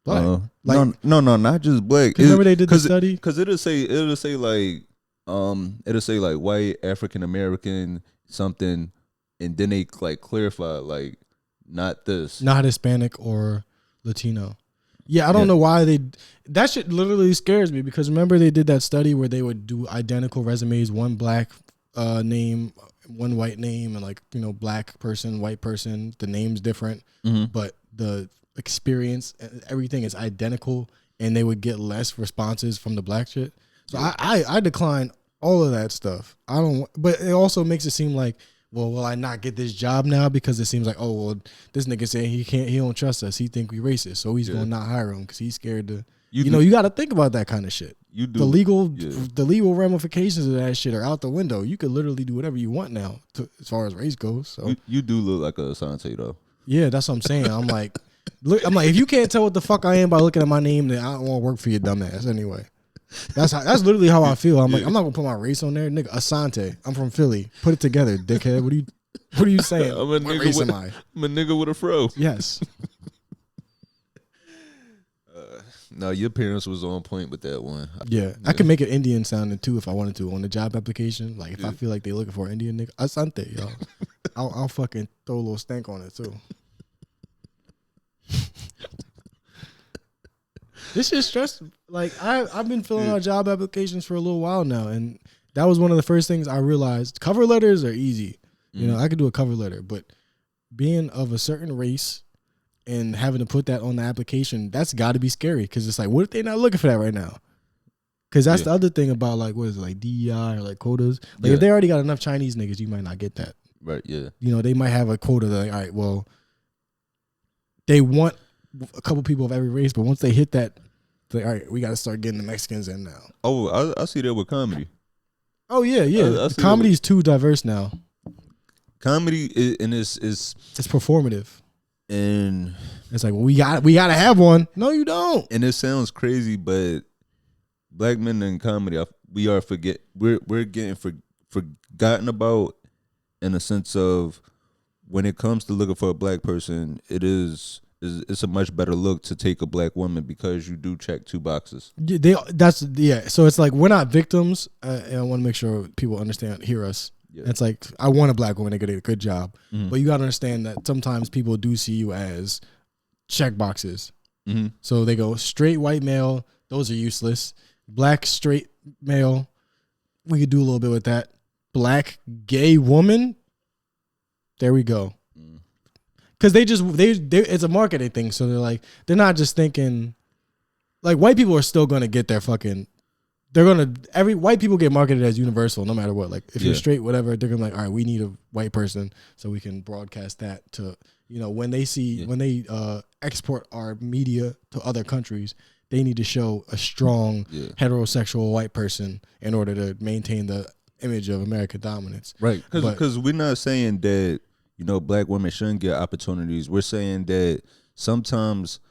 Black. No, not just black. Remember they did the study? Because it'll say like white, African American, something, and then they like clarify like not this, not Hispanic or Latino. Yeah, I don't know why that shit literally scares me because remember they did that study where they would do identical resumes, one black name, one white name, and like black person, white person, the name's different, but the experience and everything is identical and they would get less responses from the black shit. So I decline all of that stuff. I don't, but it also makes it seem like, well, will I not get this job now because it seems like, oh, well, this nigga saying he don't trust us. He think we racist, so he's gonna not hire him because he's scared to. You know, you got to think about that kind of shit. You do. The legal ramifications of that shit are out the window. You could literally do whatever you want now, as far as race goes. So you do look like a Asante though. Yeah, that's what I'm saying. I'm like, if you can't tell what the fuck I am by looking at my name, then I don't want to work for your dumbass anyway. That's literally how I feel. I'm like, I'm not gonna put my race on there, nigga. Asante, I'm from Philly. Put it together, dickhead. What are you saying? I'm a nigga with a fro. Yes. No, your parents was on point with that one. Yeah, I can make it Indian sounding too if I wanted to on the job application. Like if I feel like they looking for an Indian nigga, Asante, yo. I'll fucking throw a little stank on it too. This is stressful. Like I've been filling out job applications for a little while now, and that was one of the first things I realized. Cover letters are easy. You know, I could do a cover letter, but being of a certain race and having to put that on the application, that's got to be scary because it's like, what if they're not looking for that right now? Because that's the other thing about like, what is it, like DEI or like quotas? Like if they already got enough Chinese niggas, you might not get that. Right, yeah. You know, they might have a quota that, like, all right, well, they want a couple people of every race, but once they hit that, it's like, all right, we got to start getting the Mexicans in now. Oh, I see that with comedy. Oh, yeah. Comedy is too diverse now. Comedy is it's performative. And it's like, well, we gotta have one. No, you don't. And it sounds crazy, but black men in comedy, we're getting forgotten about in a sense of when it comes to looking for a black person, it's a much better look to take a black woman because you do check 2 boxes. So it's like we're not victims, and I want to make sure people hear us. Yeah. It's like, I want a black woman to get a good job. Mm-hmm. But you got to understand that sometimes people do see you as check boxes. Mm-hmm. So they go straight white male, those are useless. Black straight male, we could do a little bit with that. Black gay woman, there we go. Because they it's a marketing thing. So they're not just thinking, like, white people are still going to get their fucking, white people get marketed as universal no matter what. Like if you're straight, whatever, they're gonna be like, all right, we need a white person so we can broadcast that to, you know, when they export our media to other countries, they need to show a strong heterosexual white person in order to maintain the image of American dominance. Right. Because we're not saying that, you know, black women shouldn't get opportunities. We're saying that sometimes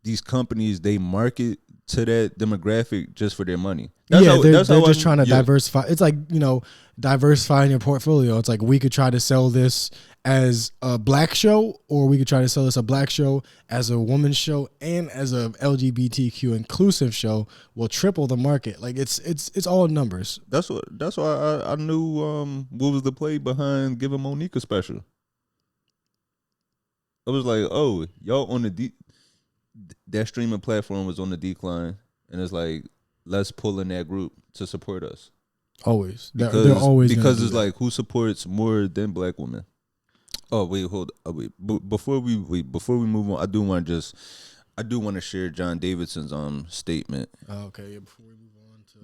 these companies, they market to that demographic just for their money. They're just trying to diversify. It's like, you know, diversifying your portfolio. It's like, we could try to sell this as a black show, or we could try to sell this a black show, as a woman's show, and as a LGBTQ inclusive show. Will triple the market. Like it's all numbers. That's why I knew what was the play behind giving Monique a special. I was like, oh, y'all on that streaming platform was on the decline, and it's like, let's pull in that group to support us. Always, they're always, because it's like, who supports more than black women? Oh wait, hold on. Wait. Before we move on, I do want to share John Davidson's statement. Oh, okay, yeah. Before we move on to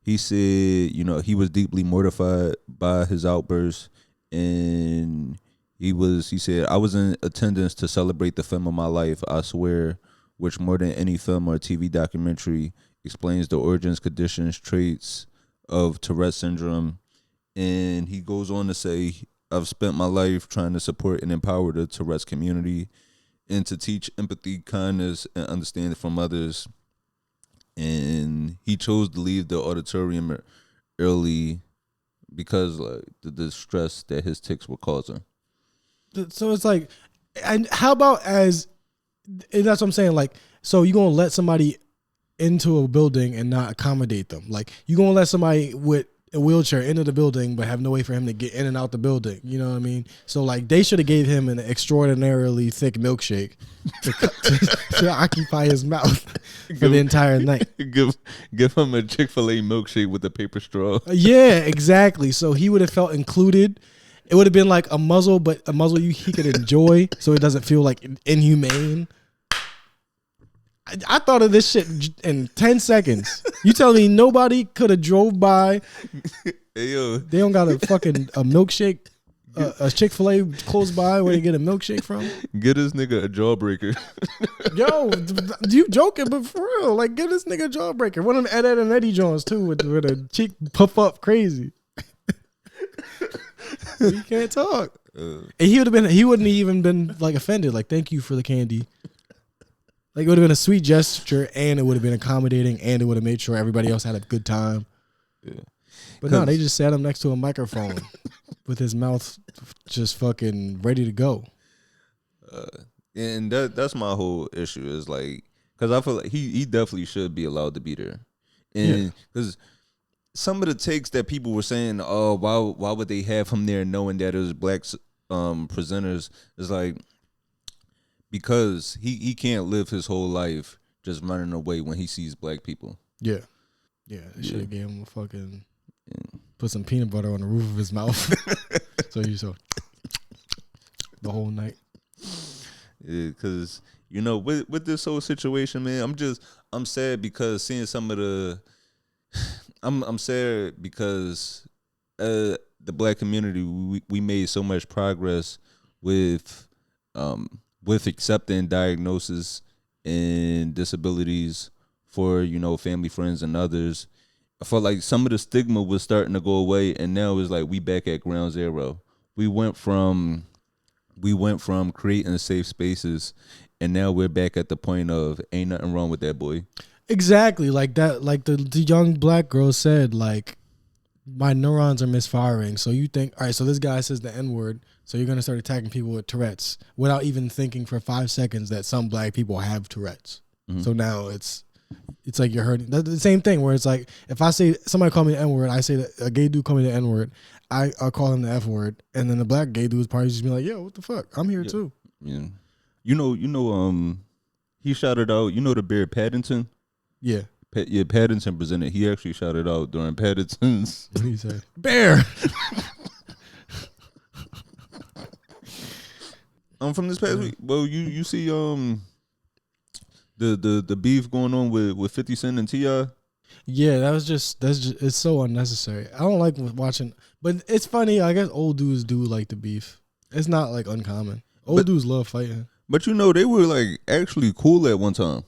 he said, you know, he was deeply mortified by his outburst, and he said, I was in attendance to celebrate the film of my life, I swear, which more than any film or TV documentary explains the origins, conditions, traits of Tourette syndrome. And he goes on to say, I've spent my life trying to support and empower the Tourette's community and to teach empathy, kindness, and understanding from others. And he chose to leave the auditorium early because the stress that his tics were causing. So it's like, and how about that's what I'm saying. Like, so you gonna let somebody into a building and not accommodate them? Like, you gonna let somebody with a wheelchair into the building but have no way for him to get in and out the building? You know what I mean? So like, they should have gave him an extraordinarily thick milkshake to occupy his mouth for the entire night. Give him a Chick-fil-A milkshake with a paper straw. Yeah, exactly. So he would have felt included. It would have been like a muzzle, but a muzzle he could enjoy, so it doesn't feel like inhumane. I thought of this shit in 10 seconds. You telling me nobody could have drove by? Hey, yo. They don't got a milkshake, a Chick-fil-A close by where they get a milkshake from? Get this nigga a jawbreaker. Yo, you joking, but for real, like, get this nigga a jawbreaker. One of them Ed and Eddie Jones too, with a cheek puff up crazy. He can't talk. And he wouldn't even been like offended. Like, thank you for the candy. Like, it would have been a sweet gesture, and it would have been accommodating, and it would have made sure everybody else had a good time. Yeah. But no, they just sat him next to a microphone with his mouth just fucking ready to go. And that's my whole issue is like, because I feel like he definitely should be allowed to be there. And because some of the takes that people were saying, oh, why would they have him there knowing that it was black presenters, is like, because he can't live his whole life just running away when he sees black people. Yeah. Yeah, they should have gave him a fucking, put some peanut butter on the roof of his mouth. So you saw the whole night. Yeah, because, you know, with this whole situation, man, I'm sad because seeing some of the, I'm sad because the black community, we made so much progress with accepting diagnosis and disabilities for, you know, family, friends, and others. I felt like some of the stigma was starting to go away, and now it's like we back at ground zero. We went from creating safe spaces, and now we're back at the point of ain't nothing wrong with that boy. Exactly, like that. Like the young black girl said, like, my neurons are misfiring. So you think, all right, so this guy says the N-word, so you're gonna start attacking people with Tourette's without even thinking for 5 seconds that some black people have Tourette's. Mm-hmm. So now it's like you're hurting. That's the same thing where it's like, if I say somebody call me the N-word, I say that a gay dude call me the N-word, I'll call him the F-word, and then the black gay dude is probably just be like, yo, what the fuck? I'm here too. Yeah. You know, he shouted out, you know, the bear Paddington? Yeah. Paddington presented. He actually shouted out during Paddington's. What did he say? Bear! From this past week, well, you see the beef going on with 50 Cent and T.I. Yeah, that's just it's so unnecessary. I don't like watching, but it's funny. I guess old dudes do like the beef. It's not like uncommon. Old dudes love fighting. But you know, they were like actually cool at one time.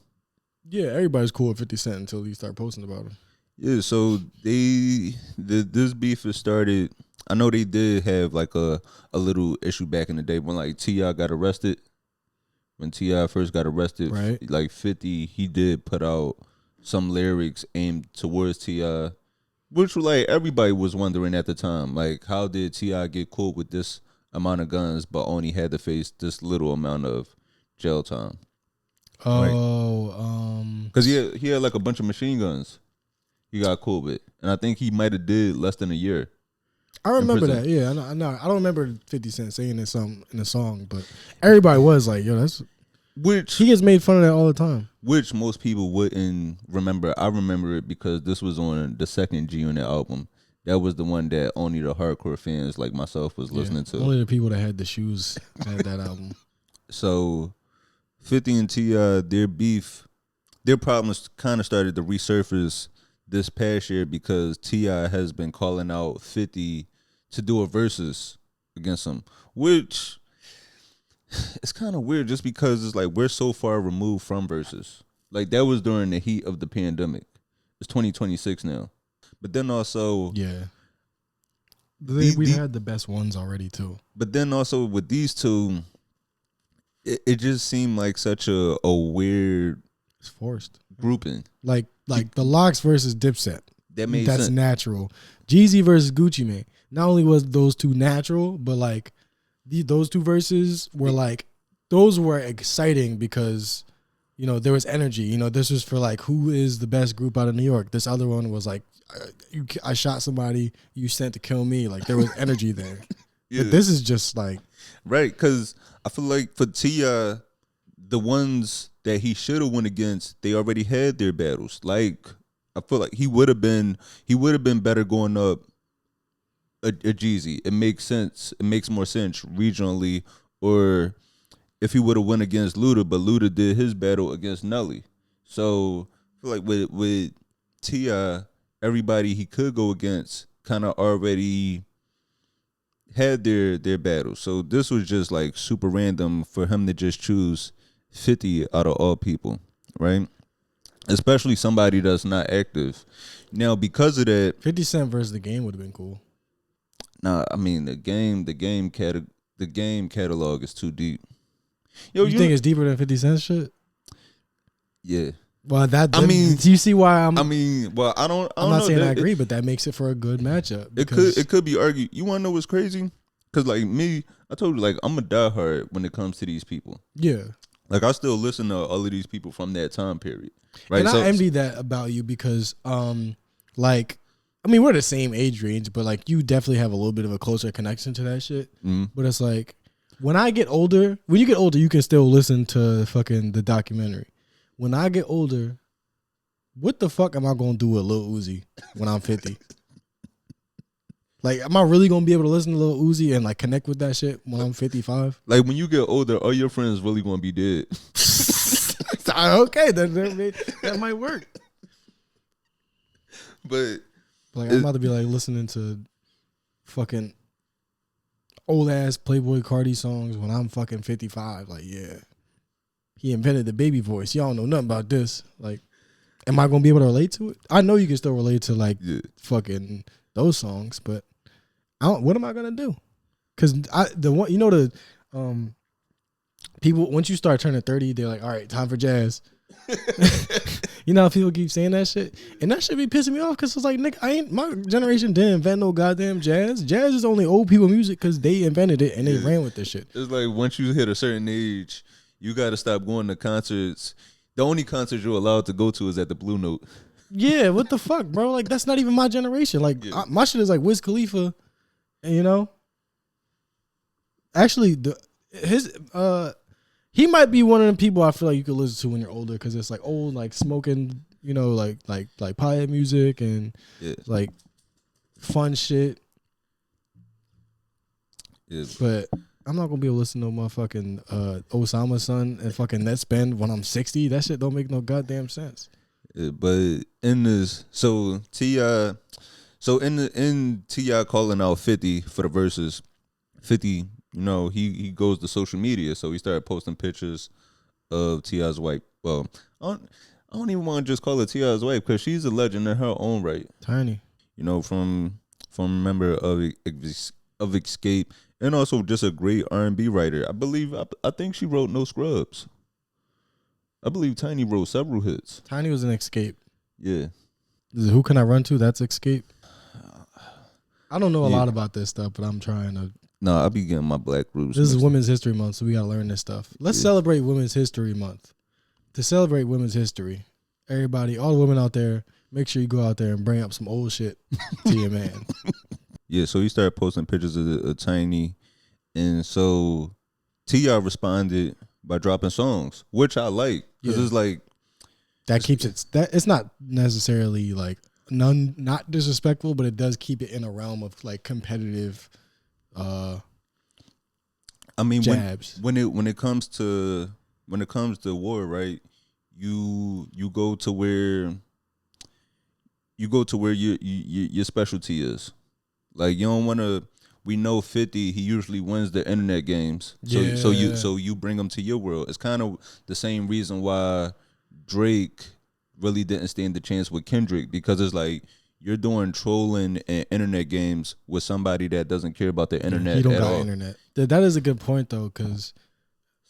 Yeah, everybody's cool with 50 Cent until you start posting about him. Yeah, so this beef has started. I know they did have like a little issue back in the day when like T.I. got arrested. When T.I. first got arrested, right? Like 50, he did put out some lyrics aimed towards T.I., which like everybody was wondering at the time, like, how did T.I. get caught with this amount of guns but only had to face this little amount of jail time? Because he had like a bunch of machine guns he got caught with, and I think he might have did less than a year. I remember that. Yeah, I know. I don't remember 50 Cent saying it in the song, but everybody was like, "Yo, that's." Which he gets made fun of that all the time. Which most people wouldn't remember. I remember it because this was on the second G Unit album. That was the one that only the hardcore fans like myself was listening to. Only the people that had the shoes had that album. So 50 and T.I., their beef, their problems kind of started to resurface this past year because T.I. has been calling out 50 to do a versus against him, which it's kind of weird just because it's like we're so far removed from versus. Like that was during the heat of the pandemic. It's 2026 now. But then also, yeah, we've had the best ones already too. But then also with these two, it just seemed like such a weird, it's forced grouping. Like the Locks versus Dipset. That's sense. Natural. Jeezy versus Gucci Mane. Not only was those two natural, but like those two verses were like, those were exciting because, you know, there was energy. You know, this was for like, who is the best group out of New York? This other one was like, I shot somebody you sent to kill me. Like there was energy there. Yeah. But this is just like. Right, because I feel like for T.I., the ones that he should have went against, they already had their battles. Like I feel like he would have been better going up a Jeezy. It makes sense. It makes more sense regionally, or if he would have went against Luda, but Luda did his battle against Nelly. So I feel like with T.I., everybody he could go against kind of already had their battles. So this was just like super random for him to just choose 50 out of all people, right? Especially somebody that's not active. Now, because of that, 50 Cent versus The Game would have been cool. nah, I mean the game catalog is too deep. Yo, You think it's deeper than 50 Cent shit? Yeah. Well, I mean, do you see why I'm? Well, I don't I'm not know saying that, I agree, but that makes it for a good matchup. It could be argued. You want to know what's crazy? Because like me, I told you, like I'm a diehard when it comes to these people. Yeah. Like I still listen to all of these people from that time period. Right. And so, I envy that about you because, like, I mean, we're the same age range, but like you definitely have a little bit of a closer connection to that shit. But it's like when you get older, you can still listen to fucking the documentary. When I get older, what the fuck am I gonna do with Lil Uzi when I'm 50? Like, am I really gonna be able to listen to Lil Uzi and like connect with that shit when I'm 55? Like when you get older, all your friends really gonna be dead. Okay, that might work. But like, I'm about to be like listening to fucking old ass Playboy Cardi songs when I'm fucking 55. Like, yeah, he invented the baby voice. Y'all don't know nothing about this. Like, am I gonna be able to relate to it? I know you can still relate to like fucking those songs, but what am I gonna do? Because people, once you start turning 30, they're like, all right, time for jazz. You know how people keep saying that shit? And that should be pissing me off because it's like, nigga, my generation didn't invent no goddamn jazz. Jazz is only old people music because they invented it and they ran with this shit. It's like once you hit a certain age, you got to stop going to concerts. The only concert you're allowed to go to is at the Blue Note. Yeah, what the fuck, bro? Like, that's not even my generation. Like, my shit is like Wiz Khalifa, and you know? Actually, he might be one of them people I feel like you could listen to when you're older because it's like old, like smoking, you know, like pipe music and like fun shit. Yeah. But I'm not gonna be able to listen to motherfucking Osama's son and fucking Net Spend when I'm 60. That shit don't make no goddamn sense. Yeah, but in this, so T.I. in T.I. calling out 50 for the verses, 50, you know, he goes to social media, so he started posting pictures of T.I.'s wife. Well, I don't even want to just call her T.I.'s wife because she's a legend in her own right. Tiny, you know, from a member of Escape, and also just a great R&B writer. I think she wrote No Scrubs. I believe Tiny wrote several hits. Tiny was an Escape. Yeah. Who Can I Run To? That's Escape. I don't know a lot about this stuff, but I'm trying to. No, I be getting my black roots. This is Women's History Month, so we got to learn this stuff. Let's celebrate Women's History Month. To celebrate women's history, everybody, all the women out there, make sure you go out there and bring up some old shit to your man. Yeah, so he started posting pictures of Tiny, and so T.I. responded by dropping songs, which I like because it's like that keeps it. That it's not necessarily like not disrespectful, but it does keep it in a realm of like competitive. I mean, jabs. when it comes to war, right? You go to where your specialty is. Like you don't want to. We know 50. He usually wins the internet games. So you bring him to your world. It's kind of the same reason why Drake really didn't stand the chance with Kendrick, because it's like you're doing trolling and internet games with somebody that doesn't care about the internet. He don't at got all. internet. That is a good point though, because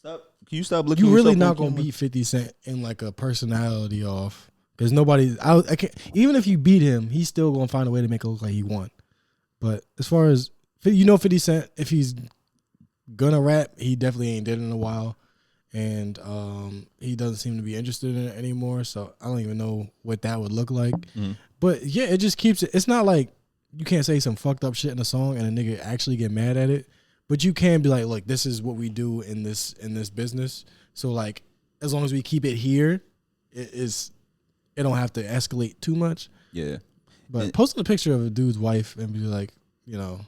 can you stop looking? You really yourself not on gonna camera? beat 50 Cent in like a personality off, because nobody. I can't. Even if you beat him, he's still gonna find a way to make it look like he won. But as far as 50 Cent, if he's gonna rap, he definitely ain't did it in a while, and he doesn't seem to be interested in it anymore. So I don't even know what that would look like. Mm-hmm. But yeah, it just keeps it. It's not like you can't say some fucked up shit in a song and a nigga actually get mad at it. But you can be like, look, this is what we do in this business. So like, as long as we keep it here, it don't have to escalate too much. Yeah. But posting a picture of a dude's wife and be like, you know,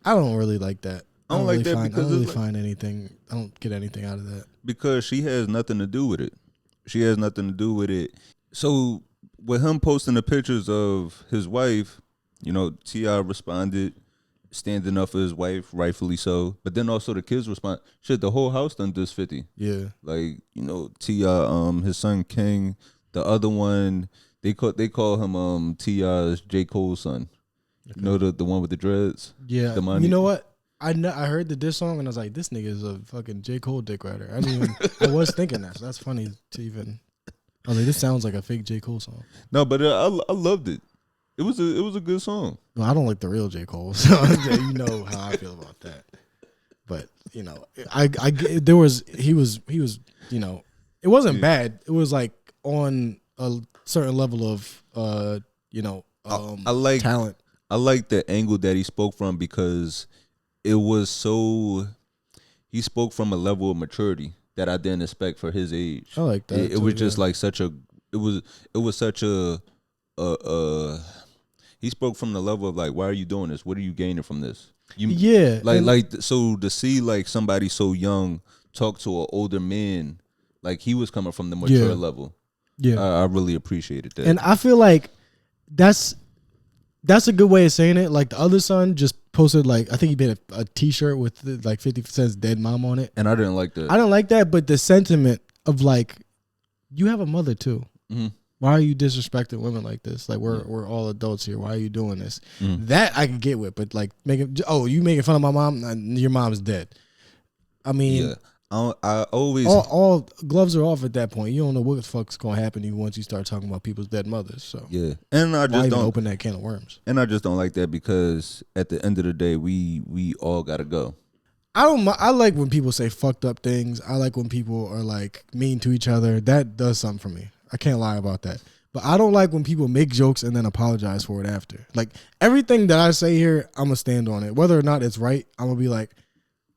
I don't really like that. I don't like that I because don't really find anything. I don't get anything out of that because she has nothing to do with it. She has nothing to do with it. So with him posting the pictures of his wife, you know, T.I. responded, standing up for his wife, rightfully so. But then also the kids respond. Shit, the whole house done this 50. Yeah. Like, you know, T.I., his son King, the other one, they call him T.I.'s J. Cole's son. Okay. You know the one with the dreads? Yeah. You know what? I heard the diss song and I was like, this nigga is a fucking J. Cole dick rider. I was thinking that. So that's funny to even. I was like, this sounds like a fake J. Cole song. No, but I loved it. It was a good song. No, I don't like the real J. Cole, so you know how I feel about that. But you know, he was you know, it wasn't bad. It was like on a certain level of you know, I like talent. I like the angle that he spoke from because it was so. He spoke from a level of maturity that I didn't expect for his age. I like that. It was just like such a. It was such a. He spoke from the level of like, why are you doing this? What are you gaining from this? So to see like somebody so young talk to an older man, like he was coming from the mature level. Yeah, I really appreciated that, and I feel like that's a good way of saying it. Like the other son just posted like I think he made a T-shirt with like 50 Cent's dead mom on it, and I didn't like that. I don't like that, but the sentiment of like, you have a mother too. Mm-hmm. Why are you disrespecting women like this? Like we're all adults here. Why are you doing this? That I can get with, but like you making fun of my mom? Your mom's dead. I mean, I always all gloves are off at that point. You don't know what the fuck's gonna happen to you once you start talking about people's dead mothers. So yeah, and I just don't open that can of worms. And I just don't like that because at the end of the day, we all gotta go. I like when people say fucked up things. I like when people are like mean to each other. That does something for me. I can't lie about that. But I don't like when people make jokes and then apologize for it after. Like everything that I say here, I'm gonna stand on it. Whether or not it's right, I'm gonna be like,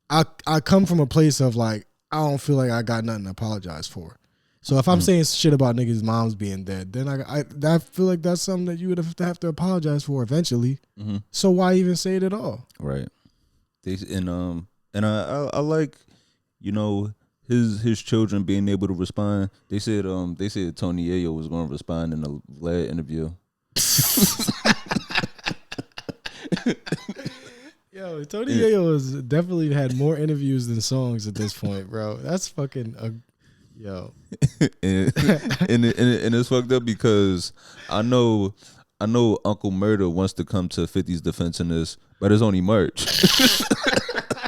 I come from a place of like, I don't feel like I got nothing to apologize for. So if I'm saying shit about niggas' moms being dead, then I feel like that's something that you would have to apologize for eventually. Mm-hmm. So why even say it at all? Right. And I like, you know, his children being able to respond. They said Tony Yayo was going to respond in the Vlad interview. Yo, Tony Yayo has definitely had more interviews than songs at this point, bro. That's fucking yo. and it's fucked up because I know Uncle Murder wants to come to 50's defense in this, but it's only March.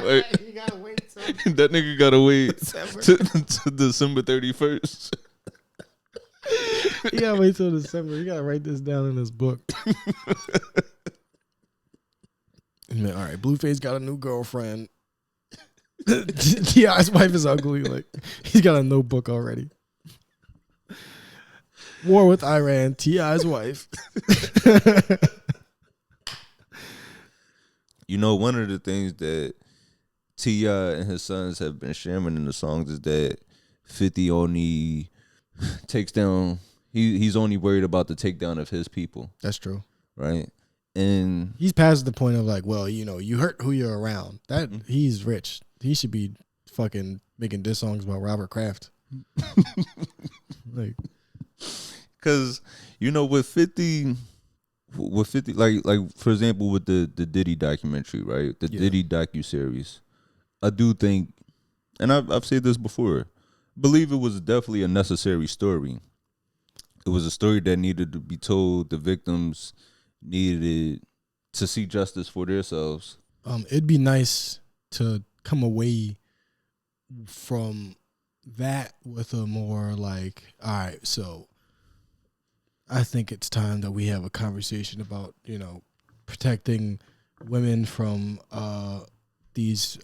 Like, you gotta wait that nigga gotta wait to December 31st. You gotta wait till December. You gotta write this down in this book. Man, all right, Blueface got a new girlfriend. T.I.'s wife is ugly. Like he's got a notebook already. War with Iran. T.I.'s wife. You know, one of the things that T.I. and his sons have been sharing in the songs is that 50 only takes down. He's only worried about the takedown of his people. That's true, right? And he's past the point of like, well, you know, you hurt who you're around. That he's rich. He should be fucking making diss songs about Robert Kraft. Like, because you know, with 50, like for example, with the Diddy documentary, right? The Diddy docuseries, I do think, and I've said this before, believe it was definitely a necessary story. It was a story that needed to be told. The victims needed to see justice for themselves. It'd be nice to come away from that with a more like, all right, so I think it's time that we have a conversation about, you know, protecting women from these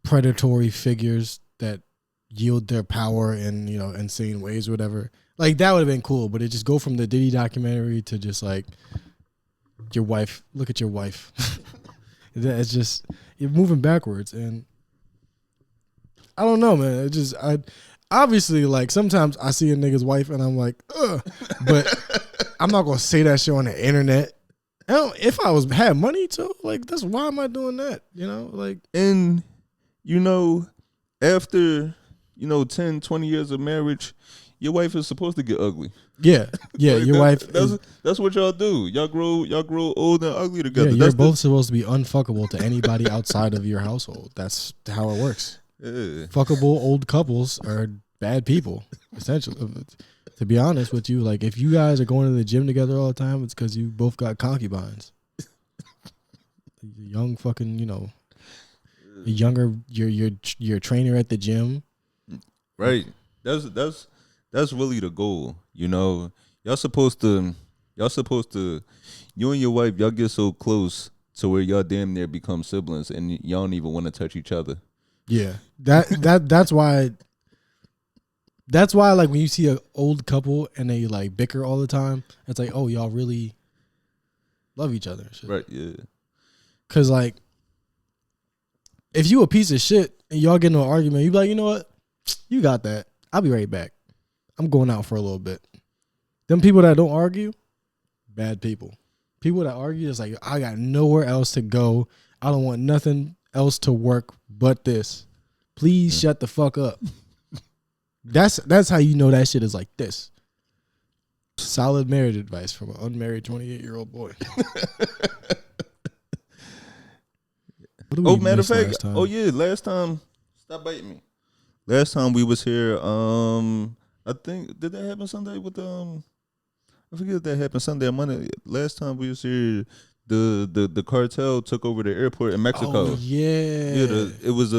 predatory figures that yield their power in, you know, insane ways or whatever. Like that would have been cool, but it just go from the Diddy documentary to just like your wife. Look at your wife. It's just you're moving backwards, and I don't know, man. It just obviously like sometimes I see a nigga's wife and I'm like, ugh, but I'm not gonna say that shit on the internet. If I had money too, like that's why am I doing that? You know, like and you know after 10, 20 years of marriage, your wife is supposed to get ugly. Yeah, Like, your wife. That's what y'all do. Y'all grow old and ugly together. Yeah, you're both supposed to be unfuckable to anybody outside of your household. That's how it works. Yeah. Fuckable old couples are bad people, essentially. To be honest with you, like if you guys are going to the gym together all the time, it's because you both got concubines. Young fucking, younger. Your trainer at the gym. Right. That's really the goal. Y'all supposed to, you and your wife, y'all get so close to where y'all damn near become siblings, and y'all don't even want to touch each other. Yeah, that's why. That's why, like, when you see an old couple and they like bicker all the time, it's like, oh, y'all really love each other. Shit. Right? Yeah. Cause like, if you a piece of shit and y'all get into an argument, you be like, you know what, you got that. I'll be right back. I'm going out for a little bit. Them people that don't argue, bad people. People that argue, it's like, I got nowhere else to go. I don't want nothing else to work but this. Please shut the fuck up. That's how you know that shit is like this. Solid marriage advice from an unmarried 28-year-old boy. Matter of fact, last time, stop biting me. Last time we was here, I think, did that happen Sunday with I forget if that happened Sunday or Monday. Last time we was here, the cartel took over the airport in Mexico. Oh yeah. Yeah, it was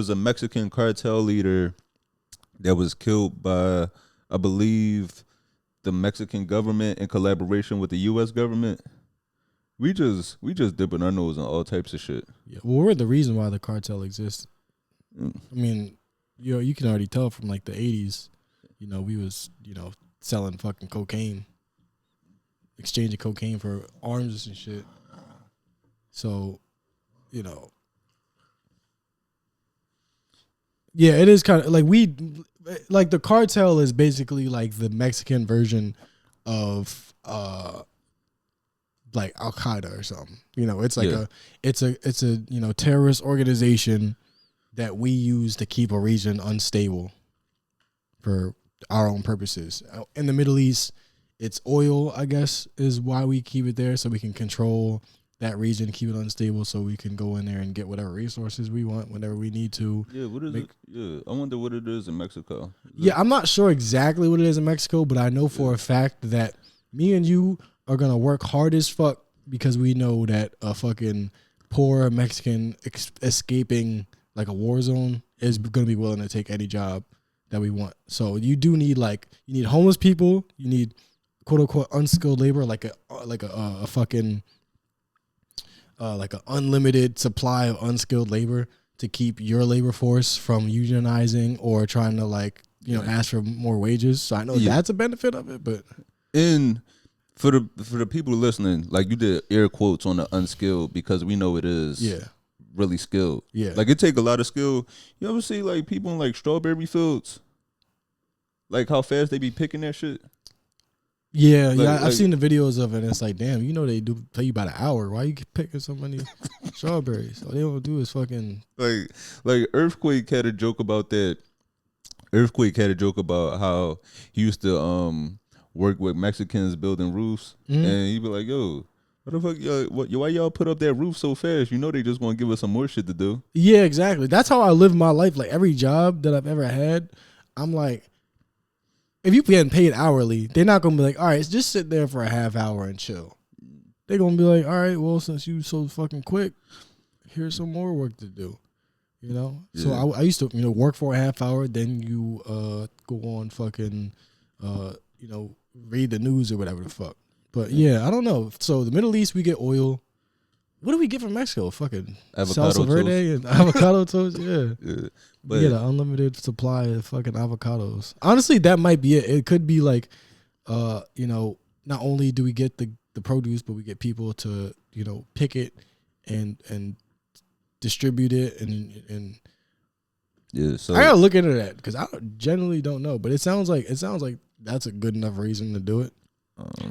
a Mexican cartel leader that was killed by, I believe, the Mexican government in collaboration with the U.S. government. We just dipping our nose in all types of shit. Yeah, well, we're the reason why the cartel exists. I mean, you can already tell from like the 80s, we was, selling fucking cocaine, exchanging cocaine for arms and shit. So, yeah, it is kind of like the cartel is basically like the Mexican version of like Al Qaeda or something. It's like it's a terrorist organization that we use to keep a region unstable for our own purposes. In the Middle East, it's oil, I guess, is why we keep it there, so we can control that region, keep it unstable, so we can go in there and get whatever resources we want whenever we need to. Yeah, what is it? Yeah, I wonder what it is in Mexico. I'm not sure exactly what it is in Mexico, but I know for a fact that me and you are gonna work hard as fuck because we know that a fucking poor Mexican escaping like a war zone is gonna be willing to take any job that we want. So you do need you need homeless people, you need quote unquote unskilled labor, like a fucking like an unlimited supply of unskilled labor to keep your labor force from unionizing or trying to ask for more wages. So I know that's a benefit of it, but for the people listening, like you did air quotes on the unskilled because we know it is really skilled. Yeah, like it take a lot of skill. You ever see like people in like strawberry fields, like how fast they be picking that shit? Yeah, I've seen the videos of it. And it's like, damn, they do pay you by the hour. Why you picking so many strawberries? All they don't do is fucking like Earthquake had a joke about that. Earthquake had a joke about how he used to work with Mexicans building roofs, and he'd be like, "Yo, what the fuck, why y'all put up that roof so fast? They just gonna give us some more shit to do." Yeah, exactly. That's how I live my life. Like every job that I've ever had, I'm like, if you getting paid hourly, they're not gonna be like, all right, just sit there for a half hour and chill. They're gonna be like, all right, well, since you so fucking quick, here's some more work to do. Yeah. So I used to work for a half hour, then you go on fucking read the news or whatever the fuck. But yeah, I don't know. So the Middle East, we get oil. What do we get from Mexico? Fucking salsa verde and avocado toast. Yeah. But we get an unlimited supply of fucking avocados. Honestly, that might be it. It could be like, not only do we get the produce, but we get people to, pick it and distribute it and yeah. So I gotta look into that because I generally don't know. But it sounds like that's a good enough reason to do it.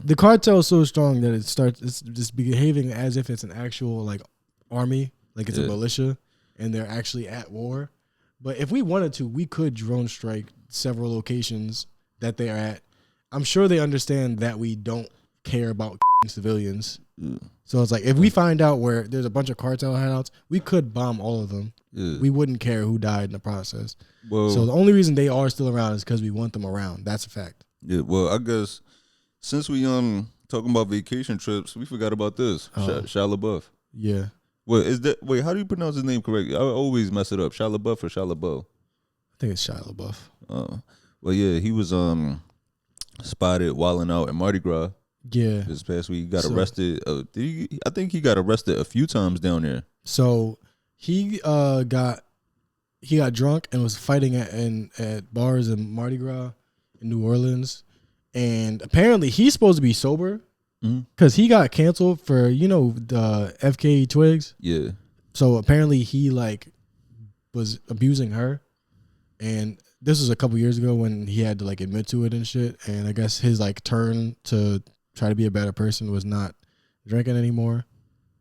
The cartel is so strong that it's just behaving as if it's an actual like army, like it's a militia, and they're actually at war. But if we wanted to, we could drone strike several locations that they are at. I'm sure they understand that we don't care about civilians. Yeah. So it's like, if we find out where there's a bunch of cartel hideouts, we could bomb all of them. Yeah. We wouldn't care who died in the process. Well, so the only reason they are still around is because we want them around. That's a fact. Yeah, well, I guess since we talking about vacation trips, we forgot about this. Shia LaBeouf. Yeah. Well, wait, how do you pronounce his name correctly? I always mess it up. Shia LaBeouf or Shia LaBeouf? I think it's Shia LaBeouf. Well, yeah, he was spotted wilding out at Mardi Gras. Yeah. This past week, he got arrested. I think he got arrested a few times down there. So he got drunk and was fighting at bars in Mardi Gras in New Orleans, and apparently he's supposed to be sober because he got canceled for the FK Twigs. Yeah. So apparently he was abusing her, and this was a couple years ago when he had to admit to it and shit. And I guess his turn to try to be a better person was not drinking anymore.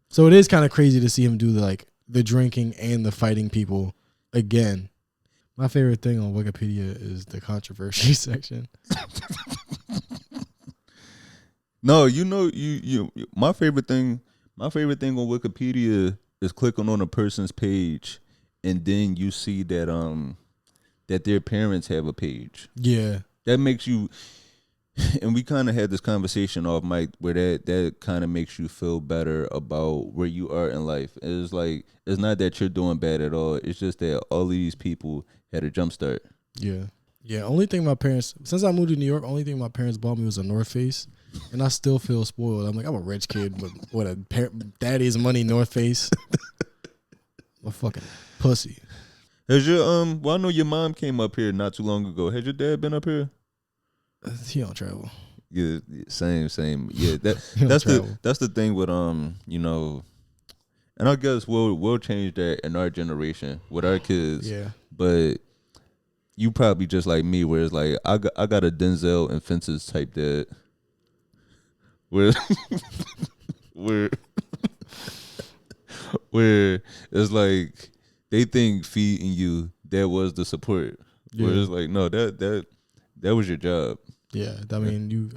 So it is kind of crazy to see him do the drinking and the fighting people again. My favorite thing on Wikipedia is the controversy section. No, you my favorite thing on Wikipedia is clicking on a person's page and then you see that that their parents have a page. Yeah. That makes you, and we kind of had this conversation off mic where that kind of makes you feel better about where you are in life. It's it's not that you're doing bad at all. It's just that all these people had a jump start. Yeah. Yeah. Only thing my parents, since I moved to New York, only thing my parents bought me was a North Face. And I still feel spoiled. I'm a rich kid with a daddy's money North Face. I'm a fucking pussy. Has your well, I know your mom came up here not too long ago. Has your dad been up here? He don't travel. Yeah, same. Yeah, that's the thing with and I guess we'll change that in our generation with our kids. Yeah. But you probably just like me, where it's I got a Denzel and Fences type dad. Where it's they think feeding you, that was the support. Yeah. Where it's no, that was your job. Yeah, I mean,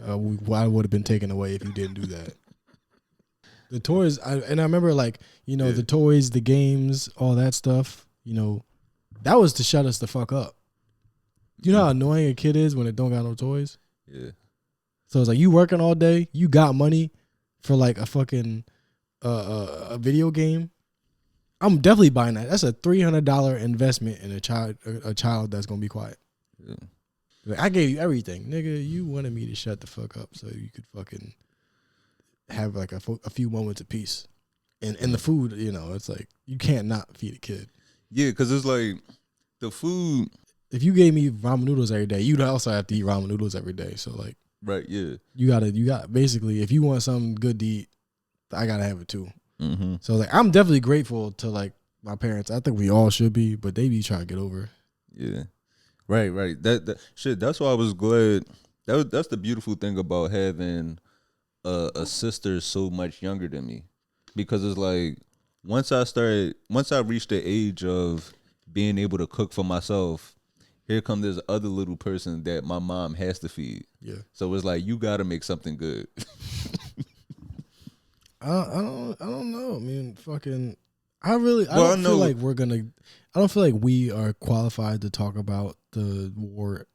why would have been taken away if you didn't do that? The toys, I remember the toys, the games, all that stuff. That was to shut us the fuck up. You know how annoying a kid is when it don't got no toys? Yeah. So it's you working all day, you got money for a fucking a video game. I'm definitely buying that. That's a $300 investment in a child that's gonna be quiet. Yeah. I gave you everything, nigga. You wanted me to shut the fuck up so you could fucking have a few moments of peace. And the food, it's you can't not feed a kid. Yeah, because it's the food. If you gave me ramen noodles every day, you'd also have to eat ramen noodles every day. So right, yeah. You got basically, if you want something good to eat, I gotta have it too. Mm-hmm. So I'm definitely grateful to my parents. I think we all should be, but they be trying to get over. Yeah, right. That shit. That's why I was glad. That's the beautiful thing about having a sister so much younger than me, because it's once I reached the age of being able to cook for myself, here come this other little person that my mom has to feed. Yeah. So it's you gotta make something good. I don't know. I mean, fucking. I don't feel like we're gonna. I don't feel like we are qualified to talk about the war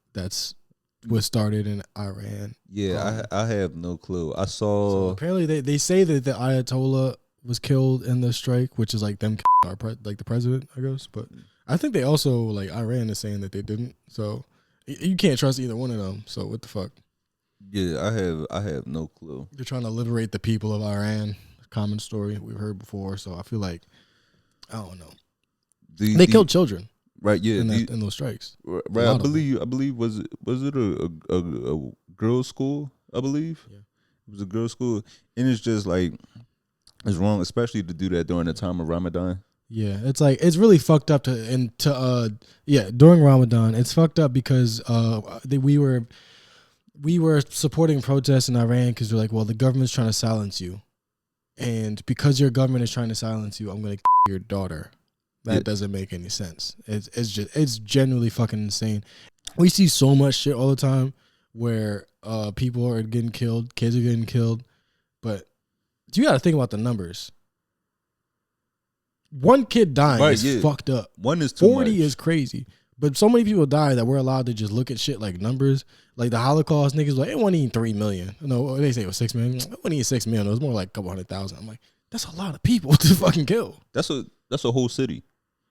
was started in Iran. Yeah, I have no clue. I saw. So apparently, they say that the Ayatollah was killed in the strike, which is them the president, I guess. But I think they also Iran is saying that they didn't. So you can't trust either one of them. So what the fuck? Yeah, I have no clue. They're trying to liberate the people of Iran. Common story we've heard before. So I feel I don't know. They killed children, right? Yeah, in those strikes. Right, I believe was it a girls' school? I believe it was a girls' school, and it's just it's wrong, especially to do that during the time of Ramadan. Yeah, it's it's really fucked up during Ramadan. It's fucked up because we were supporting protests in Iran because they're well, the government's trying to silence you, and because your government is trying to silence you, I'm gonna your daughter. That doesn't make any sense. It's genuinely fucking insane. We see so much shit all the time where people are getting killed, kids are getting killed, but you got to think about the numbers. One kid dying is fucked up. One is too 40 much. is crazy. But so many people die that we're allowed to just look at shit like numbers. Like the Holocaust, niggas like, it wasn't even 3 million. No, they say it was 6 million. It wasn't even 6 million. It was more like a couple 100,000. I'm like, that's a lot of people to fucking kill. That's a whole city.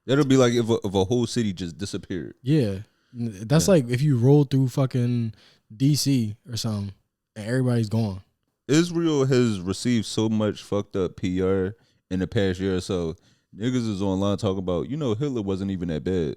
That'll be like if a whole city just disappeared. Yeah. That's like if you roll through fucking DC or something and everybody's gone. Israel has received so much fucked up PR in the past year or so. Niggas is online talking about, Hitler wasn't even that bad.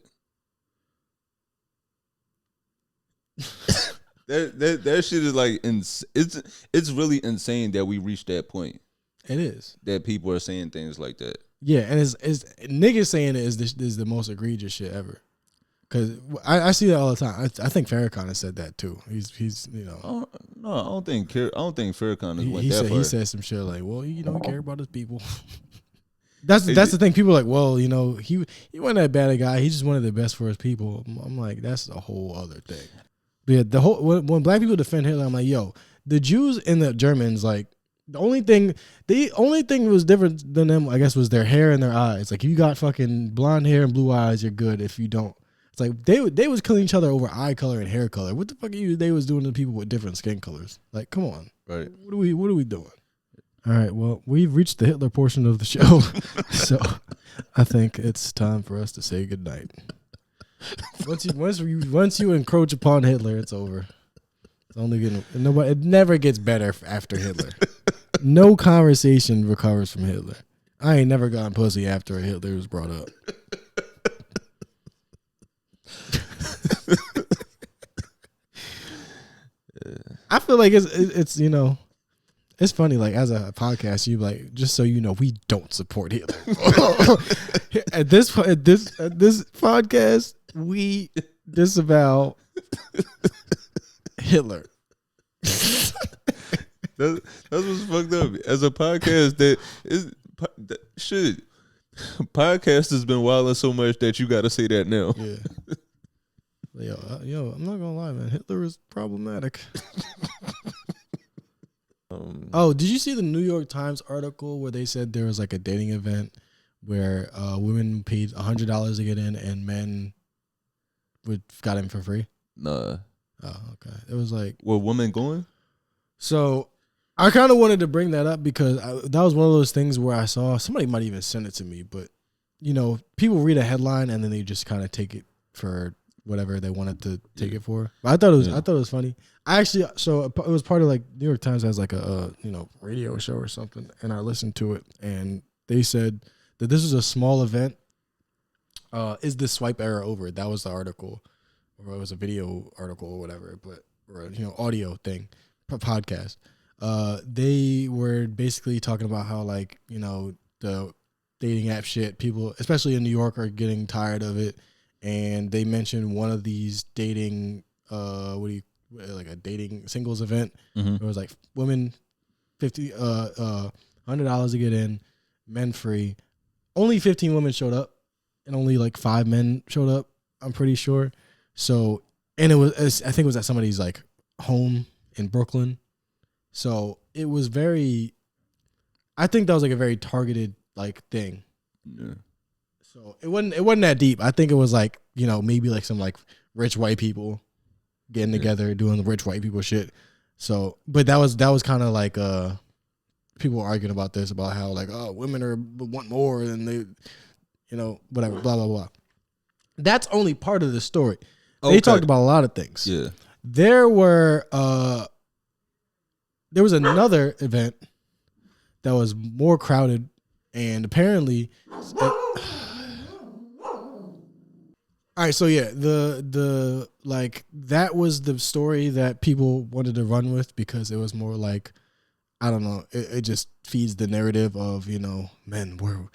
that shit is like, it's really insane that we reached that point. It is. That people are saying things like that. Yeah, and it's niggas saying it is the most egregious shit ever. Cause I see that all the time. I think Farrakhan has said that too. He's No, I don't think Farrakhan has went that far. He said some shit like, well, he care about his people. That's the thing. People are like, well, he wasn't that bad a guy. He just wanted the best for his people. I'm like, that's a whole other thing. But yeah, the whole when black people defend Hitler, I'm like, yo, the Jews and the Germans, like, the only thing that was different than them, I guess, was their hair and their eyes. Like, if you got fucking blonde hair and blue eyes, you're good. If you don't, it's like they was killing each other over eye color and hair color. What the fuck they was doing to people with different skin colors? Like, come on, right? What are we doing? All right, well, we've reached the Hitler portion of the show, so I think it's time for us to say goodnight. Once you encroach upon Hitler, it's over. It's only getting nobody. It never gets better after Hitler. No conversation recovers from Hitler. I ain't never gotten pussy after Hitler was brought up. I feel like it's it's funny, like, as a podcast, you like, just so you know, we don't support Hitler. at this podcast, we disavow Hitler. That's what's fucked up. As a podcast, shit, podcast has been wilding so much that you got to say that now. Yeah. Yo, I'm not gonna lie, man. Hitler is problematic. Did you see the New York Times article where they said there was like a dating event where women paid $100 to get in and men got in for free? Nah. Oh, okay. It was like, were women going? So I kind of wanted to bring that up because that was one of those things where I saw somebody might even send it to me, but people read a headline and then they just kind of take it for whatever they wanted to take it for. But I thought it was funny. So it was part of like New York Times has like a radio show or something, and I listened to it, and they said that this was a small event. Is the swipe era over? That was the article, or it was a video article or whatever, or audio thing, podcast. They were basically talking about how like the dating app shit, people, especially in New York, are getting tired of it. And they mentioned one of these dating, like a dating singles event. Mm-hmm. It was like women, $100 to get in, men free. Only 15 women showed up, and only like 5 men showed up. I'm pretty sure. So, and I think it was at somebody's like home in Brooklyn. So it was I think that was like a very targeted like thing. Yeah. So it wasn't that deep. I think it was like, maybe like some like rich white people getting together doing the rich white people shit. So, but that was kind of like people were arguing about this, about how like, oh, women want more than they, whatever, blah blah blah. That's only part of the story. Okay. They talked about a lot of things. Yeah. There was another event that was more crowded, and apparently all right, so yeah, the like that was the story that people wanted to run with because it was more like, I don't know, it just feeds the narrative of men we're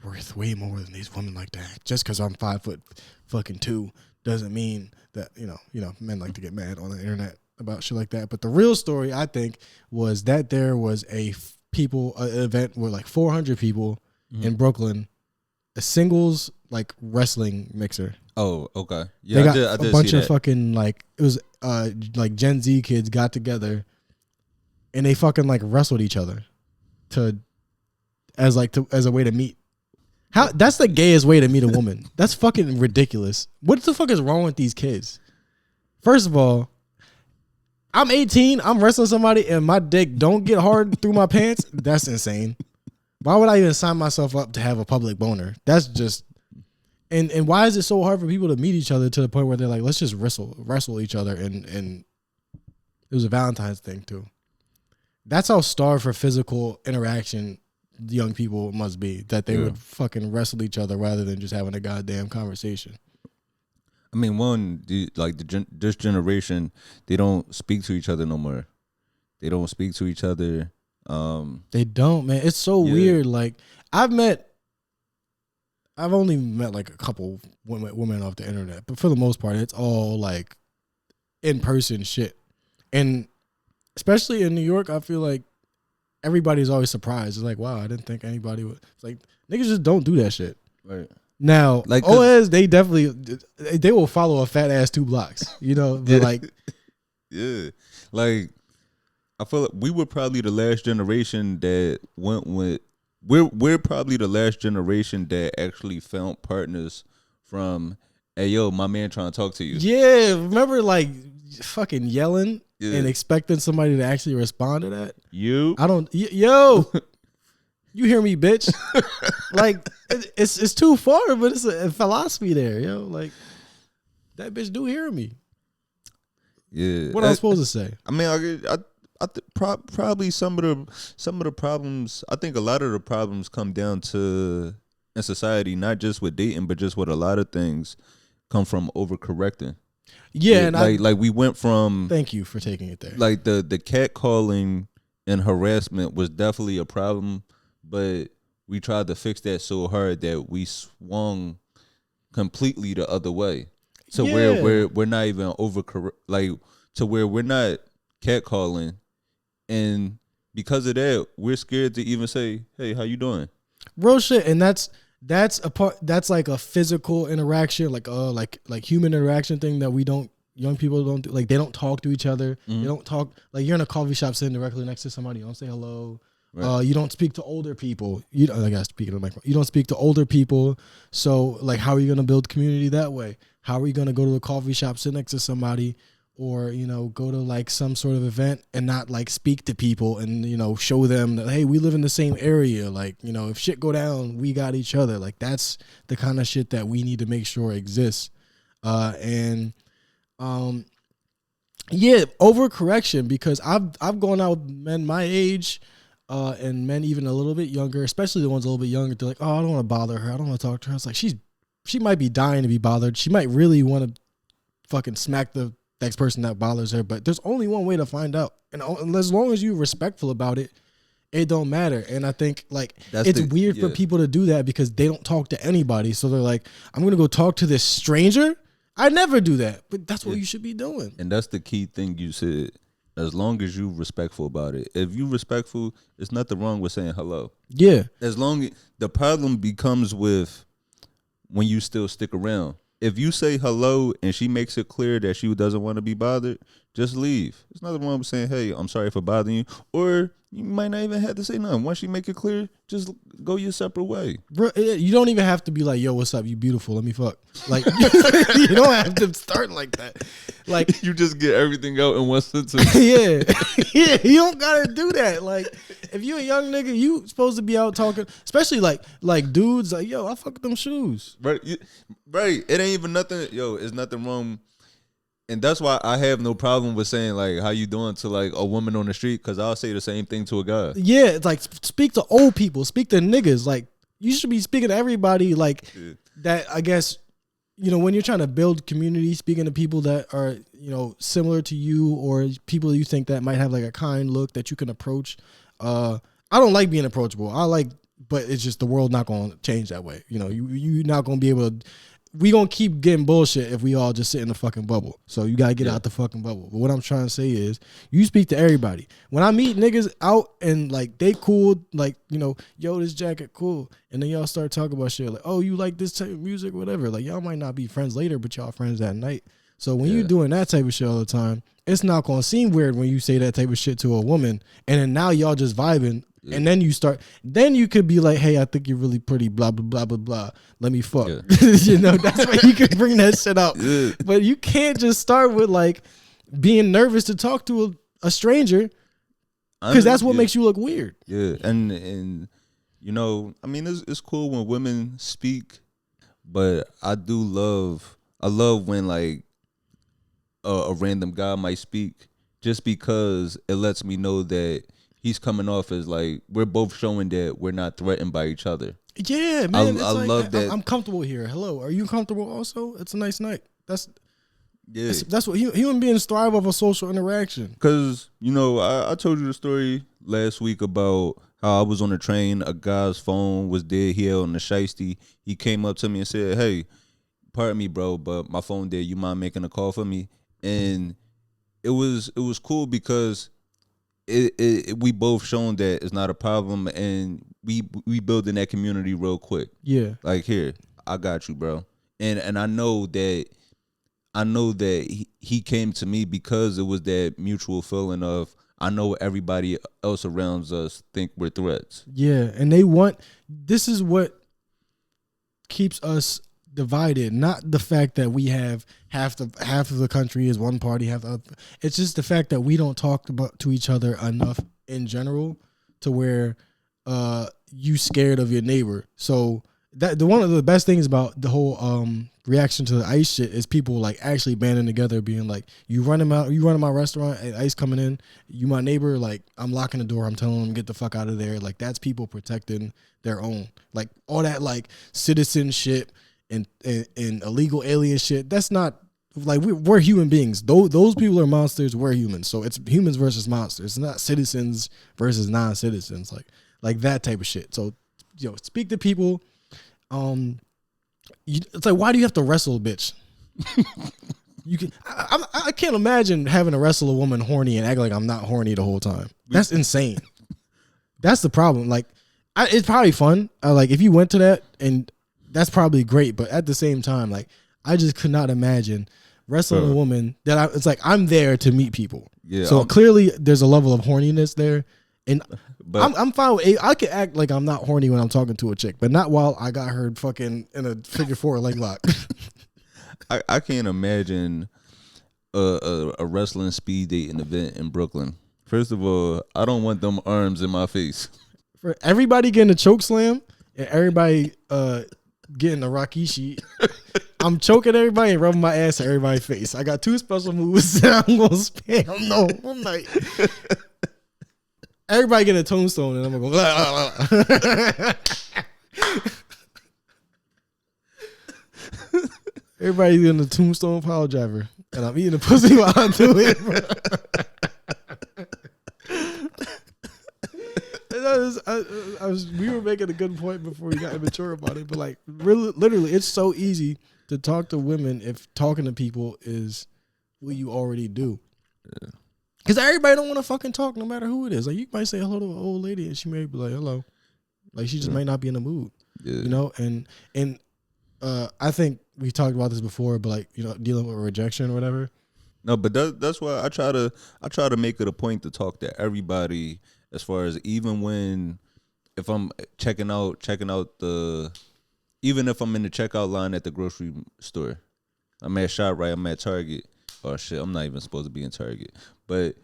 worth way more than these women like that. Just because I'm 5'2" doesn't mean that men like to get mad on the internet about shit like that. But the real story, I think, was that there was an event where like 400 people in Brooklyn a singles like wrestling mixer. Oh, okay. They Yeah, got I did a bunch see of that. fucking like it was like Gen Z kids got together and they fucking like wrestled each other as a way to meet. How that's the gayest way to meet a woman. That's fucking ridiculous. What the fuck is wrong with these kids? First of all, I'm 18, I'm wrestling somebody and my dick don't get hard through my pants. That's insane. Why would I even sign myself up to have a public boner? That's just and why is it so hard for people to meet each other to the point where they're like, let's just wrestle each other and it was a Valentine's thing too. That's how starved for physical interaction young people must be, that they would fucking wrestle each other rather than just having a goddamn conversation. I mean, this generation, they don't speak to each other no more. They don't speak to each other. They don't, man. It's so weird. Like I've only met like a couple women off the internet, but for the most part, it's all like in person shit. And especially in New York, I feel like everybody's always surprised. It's like, wow, I didn't think anybody would. It's like niggas just don't do that shit. Right. Now, like OS, they will follow a fat ass 2 blocks, you know. But like, yeah, like I feel like we were probably the last generation that went with. We're probably the last generation that actually found partners from, hey yo, my man trying to talk to you. Yeah, remember like fucking yelling and expecting somebody to actually respond to that. Yo, you hear me, bitch? Like it's too far, but it's a philosophy there, yo. Like that bitch do hear me. Yeah, what am I supposed to say? I mean, probably some of the problems. I think a lot of the problems come down to in society, not just with dating, but just with a lot of things, come from overcorrecting. Yeah, and like we went from. Thank you for taking it there. Like the catcalling and harassment was definitely a problem, but we tried to fix that so hard that we swung completely the other way. So where we're not even to where we're not catcalling, and because of that, we're scared to even say, "Hey, how you doing?" Real shit, and that's a part. That's like a physical interaction, like human interaction thing that young people don't do. Like they don't talk to each other. They don't talk. Like you're in a coffee shop sitting directly next to somebody. You don't say hello. Right. You don't speak to older people. I gotta speak to the microphone. You don't speak to older people. So like, how are you gonna build community that way? How are you gonna go to the coffee shop, sit next to somebody, or go to like some sort of event and not like speak to people and show them that, hey, we live in the same area. Like if shit go down, we got each other. Like that's the kind of shit that we need to make sure exists. Overcorrection, because I've gone out with men my age. And men even a little bit younger, especially the ones a little bit younger, they're like, oh, I don't want to bother her. I don't want to talk to her. It's like she might be dying to be bothered. She might really want to fucking smack the next person that bothers her. But there's only one way to find out. And as long as you're respectful about it, it don't matter. And I think like it's weird for people to do that because they don't talk to anybody. So they're like, I'm going to go talk to this stranger. I never do that. But that's what you should be doing. And that's the key thing you said. As long as you respectful about it. If you respectful, there's nothing wrong with saying hello. Yeah. As long as the problem becomes with when you still stick around. If you say hello and she makes it clear that she doesn't want to be bothered, just leave. There's nothing wrong with saying, hey, I'm sorry for bothering you. Or you might not even have to say nothing. Once she make it clear, just go your separate way. Bro, you don't even have to be like, yo, what's up? You beautiful. Let me fuck. Like, you don't have to start like that. Like, you just get everything out in one sentence. Yeah, you don't gotta do that. Like, if you a young nigga, you supposed to be out talking, especially like dudes. Like, yo, I fuck them shoes. Right. It ain't even nothing. Yo, it's nothing wrong. And that's why I have no problem with saying like, how you doing to like a woman on the street, because I'll say the same thing to a guy. Yeah, it's like speak to old people, speak to niggas. Like you should be speaking to everybody like that. I guess when you're trying to build community, speaking to people that are similar to you or people you think that might have like a kind look that you can approach. I don't like being approachable. But it's just the world not going to change that way. You're not going to be able to. we gonna keep getting bullshit if we all just sit in the fucking bubble. So you gotta get out the fucking bubble. But what I'm trying to say is, you speak to everybody. When I meet niggas out and like they cool, like, you know, yo, this jacket cool, and then y'all start talking about shit like, oh, you like this type of music, whatever. Like y'all might not be friends later, but y'all friends that night. So when you're doing that type of shit all the time, it's not gonna seem weird when you say that type of shit to a woman, and then now y'all just vibing. Yeah. And then you could be like, hey, I think you're really pretty, blah, blah, blah, blah, blah. Let me fuck. Yeah. You know, that's why you can bring that shit out. Yeah. But you can't just start with like being nervous to talk to a stranger, because that's what makes you look weird. Yeah. And you know, I mean, it's cool when women speak, but I love when like a random guy might speak, just because it lets me know that he's coming off as like we're both showing that we're not threatened by each other. Yeah, man. I like, love that. I'm comfortable here. Hello, are you comfortable? Also, it's a nice night. That's what human beings thrive off of social interaction. Because you know, I told you the story last week about how I was on a train. A guy's phone was dead. He had on the shiesty. He came up to me and said, "Hey, pardon me, bro, but my phone dead. You mind making a call for me?" And it was cool because we both shown that it's not a problem, and we building that community real quick. Yeah, like, here, I got you, bro. And I know that he came to me because it was that mutual feeling of, I know everybody else around us think we're threats. Yeah, and this is what keeps us divided, not the fact that we have half of the country is one party, half the other. It's just the fact that we don't talk to each other enough in general to where you scared of your neighbor. So that one of the best things about the whole reaction to the ICE shit is people like actually banding together, being like, you running my restaurant, and ICE coming in, you my neighbor, like I'm locking the door, I'm telling them get the fuck out of there. Like that's people protecting their own. Like all that like citizen shit and illegal alien shit, that's not, like, we're human beings. Those people are monsters, we're humans. So it's humans versus monsters. It's not citizens versus non-citizens, like that type of shit. So, yo, speak to people. It's like, why do you have to wrestle a bitch? You can. I can't imagine having to wrestle a woman horny and act like I'm not horny the whole time. That's insane. That's the problem. Like, it's probably fun. Like, if you went to that, and that's probably great. But at the same time, like, I just could not imagine wrestling a woman that it's like I'm there to meet people. Yeah. So clearly there's a level of horniness there. And but I'm fine with I can act like I'm not horny when I'm talking to a chick, but not while I got her fucking in a figure 4 leg lock. I can't imagine a wrestling speed dating event in Brooklyn. First of all, I don't want them arms in my face. For everybody getting a choke slam and everybody getting a Rakishi, I'm choking everybody and rubbing my ass at everybody's face. I got 2 special moves that I'm gonna spam the whole night. Everybody get a tombstone and I'm gonna go. Everybody getting a tombstone pile driver, and I'm eating a pussy while I do it. We were making a good point before we got immature about it, but like, really, literally, it's so easy to talk to women if talking to people is what you already do. Yeah. Because everybody don't want to fucking talk no matter who it is. Like, you might say hello to an old lady and she may be like, hello. Like, she just might not be in the mood. Yeah. You know? And I think we talked about this before, but like, you know, dealing with rejection or whatever. No, but that's why I try to make it a point to talk to everybody, as far as even if I'm checking out even if I'm in the checkout line at the grocery store. I'm at ShopRite, I'm at Target. Oh shit, I'm not even supposed to be in Target. But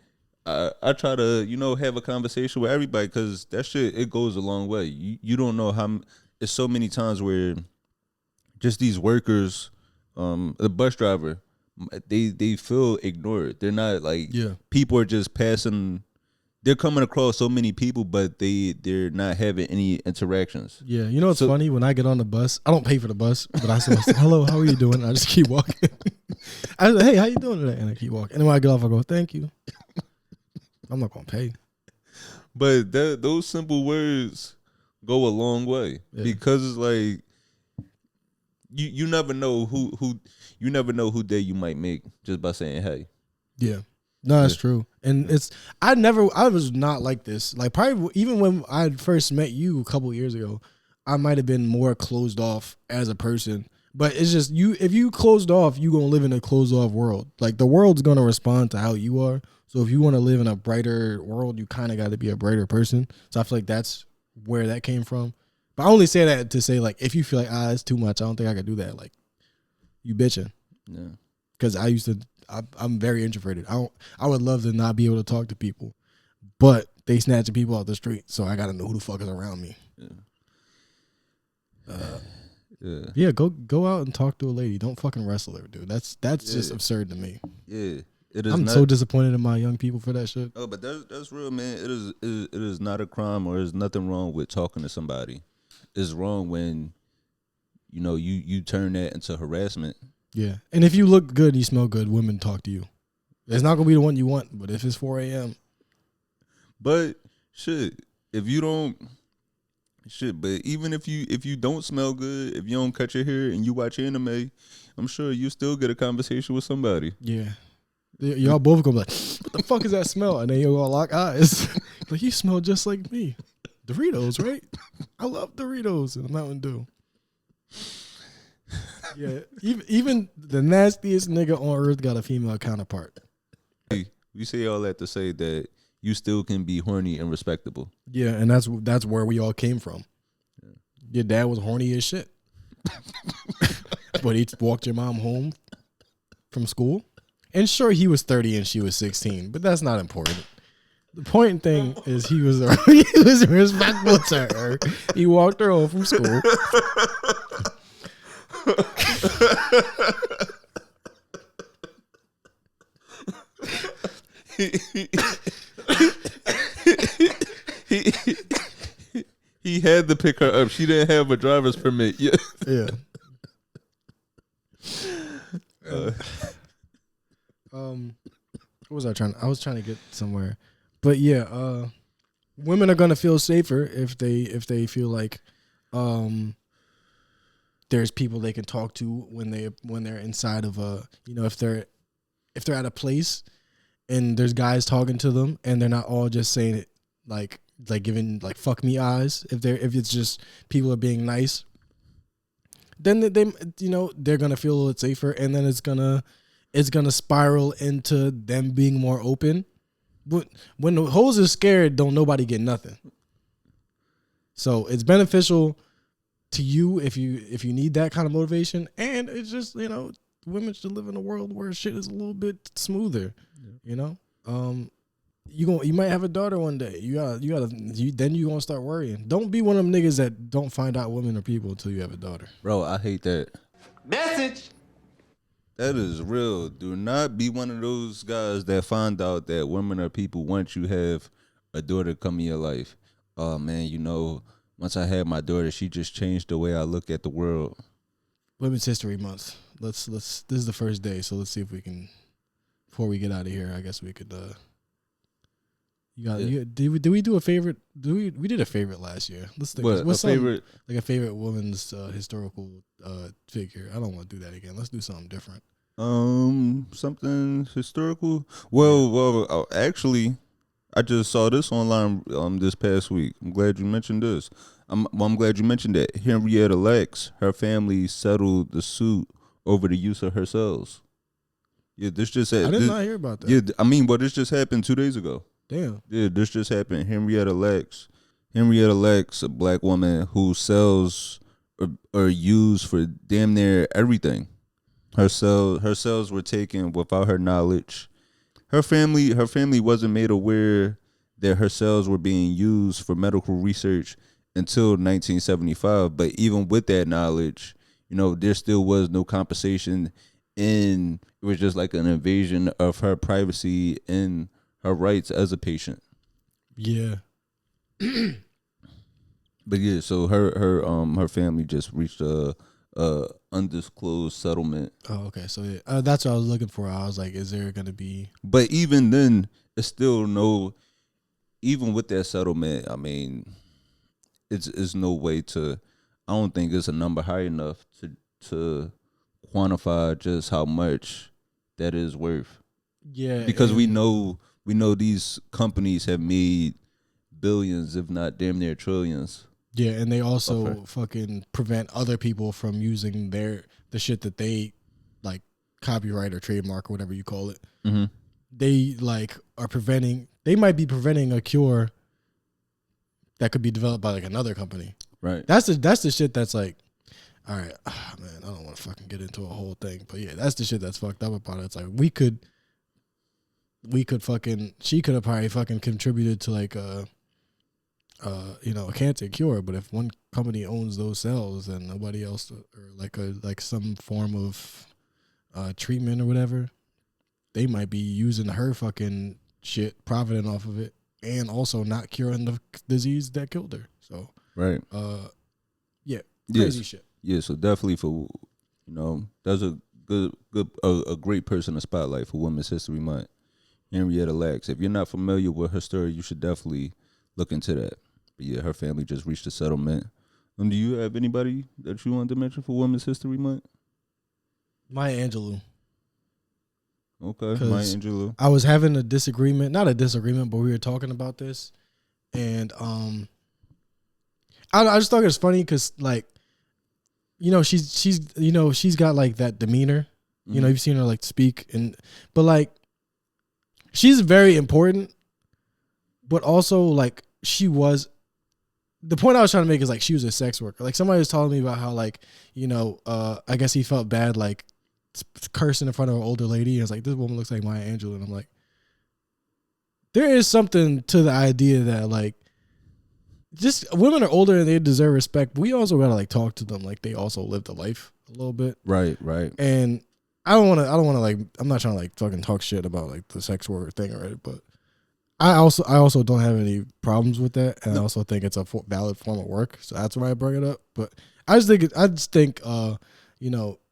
I try to, you know, have a conversation with everybody, because that shit, it goes a long way. You don't know how, it's so many times where just these workers, the bus driver, they feel ignored. They're not like, people are just passing. They're coming across so many people, but they're not having any interactions. Yeah, you know what's funny? When I get on the bus, I don't pay for the bus, but I say, hello, how are you doing? I just keep walking. I say, hey, how you doing today? And I keep walking. And then when I get off, I go, thank you. I'm not going to pay. But those simple words go a long way, because it's like, you never know who you never know who day you might make just by saying hey. Yeah. No, that's true. And I was not like this. Like probably even when I first met you a couple years ago, I might have been more closed off as a person. But it's just if you closed off, you gonna live in a closed off world. Like the world's gonna respond to how you are. So if you want to live in a brighter world, you kind of got to be a brighter person. So I feel like that's where that came from. But I only say that to say, like, if you feel like, it's too much, I don't think I could do that. Like, you bitching. Yeah. Because I'm very introverted. I would love to not be able to talk to people, but they snatching people off the street, so I got to know who the fuck is around me. Yeah. Go out and talk to a lady. Don't fucking wrestle her, dude. That's just absurd to me. Yeah. I'm so disappointed in my young people for that shit. Oh, but that's real, man. It is not a crime, or there's nothing wrong with talking to somebody. It's wrong when, you turn that into harassment. Yeah, and if you look good, you smell good, women talk to you. It's not gonna be the one you want, but if it's 4 a.m. But shit, if you don't, but even if you don't smell good, if you don't cut your hair and you watch anime, I'm sure you still get a conversation with somebody. Yeah. Y'all both gonna be like, what the fuck is that smell? And then you'll go lock eyes. Like, you smell just like me. Doritos, right? I love Doritos and Mountain Dew. Yeah, even the nastiest nigga on earth got a female counterpart. Hey, we say all that to say that you still can be horny and respectable. Yeah, and that's where we all came from. Yeah. Your dad was horny as shit. But he walked your mom home from school. And sure, he was 30 and she was 16, but that's not important. The point thing is he was respectful to her. He walked her home from school. He had to pick her up. She didn't have a driver's permit yet. Yeah. What was I trying? I was trying to get somewhere, but yeah, women are gonna feel safer if they feel like there's people they can talk to when they're inside of if they're at a place and there's guys talking to them and they're not all just saying it like giving like fuck me eyes. If it's just people are being nice, then they're gonna feel a little safer, and then it's gonna spiral into them being more open. But when the hoes are scared, don't nobody get nothing. So it's beneficial to you if you need that kind of motivation, and it's just women should live in a world where shit is a little bit smoother. Yeah. You might have a daughter one day. Then you gonna start worrying. Don't be one of them niggas that don't find out women are people until you have a daughter. Bro, I hate that. Message. That is real. Do not be one of those guys that find out that women are people once you have a daughter come in your life. Oh man, once I had my daughter, she just changed the way I look at the world. Women's History Month. Let's this is the first day, so let's see if we can, before we get out of here, I guess we could did we do a favorite? We did a favorite last year. Let's think. What's a favorite? Like a favorite woman's historical figure. I don't want to do that again. Let's do something different. Something historical. Well, actually, I just saw this online this past week. I'm glad you mentioned this. I'm glad you mentioned that. Henrietta, her family settled the suit over the use of her cells. Yeah, this just I did not hear about that. Yeah, this just happened 2 days ago. Damn. Yeah, this just happened. Henrietta, a black woman whose cells are used for damn near everything. Her cells were taken without her knowledge. Her family wasn't made aware that her cells were being used for medical research until 1975. But even with that knowledge, there still was no compensation, and it was just like an invasion of her privacy and her rights as a patient. Yeah. But yeah, so her family just reached a undisclosed settlement. Oh, okay. So yeah, that's what I was looking for. I was like, is there gonna be? But even then, it's still no. Even with that settlement, it's no way to. I don't think it's a number high enough to quantify just how much that is worth. Yeah, because we know these companies have made billions, if not damn near trillions. Yeah, and they also fucking prevent other people from using the shit that they like copyright or trademark or whatever you call it. Mm-hmm. They like are preventing. They might be preventing a cure that could be developed by like another company. Right. That's the shit that's like, all right, man. I don't want to fucking get into a whole thing, but yeah, that's the shit that's fucked up about it. It's like we could fucking. She could have probably fucking contributed to like a cancer cure, but if one company owns those cells and nobody else, or like some form of treatment or whatever, they might be using her fucking shit, profiting off of it, and also not curing the disease that killed her. So right, yeah, crazy shit. Yeah, so definitely for that's a a great person to spotlight for Women's History Month. Henrietta Lacks. If you're not familiar with her story, you should definitely look into that. But yeah, her family just reached a settlement. Do you have anybody that you wanted to mention for Women's History Month? Maya Angelou. Okay, Maya Angelou. I was having not a disagreement, but we were talking about this, and I just thought it was funny because like, she's got like that demeanor. Mm-hmm. You've seen her like speak, but like, she's very important, but also like the point I was trying to make is like she was a sex worker. Like somebody was telling me about how like, I guess he felt bad like cursing in front of an older lady. And it's like, this woman looks like Maya Angelou. And I'm like, there is something to the idea that like, just women are older and they deserve respect. But we also gotta like talk to them like they also lived a life a little bit. Right. And I don't want to like, I'm not trying to like fucking talk shit about like the sex worker thing already, but I also don't have any problems with that, and I also think it's a valid form of work, so that's why I bring it up. But I just think, when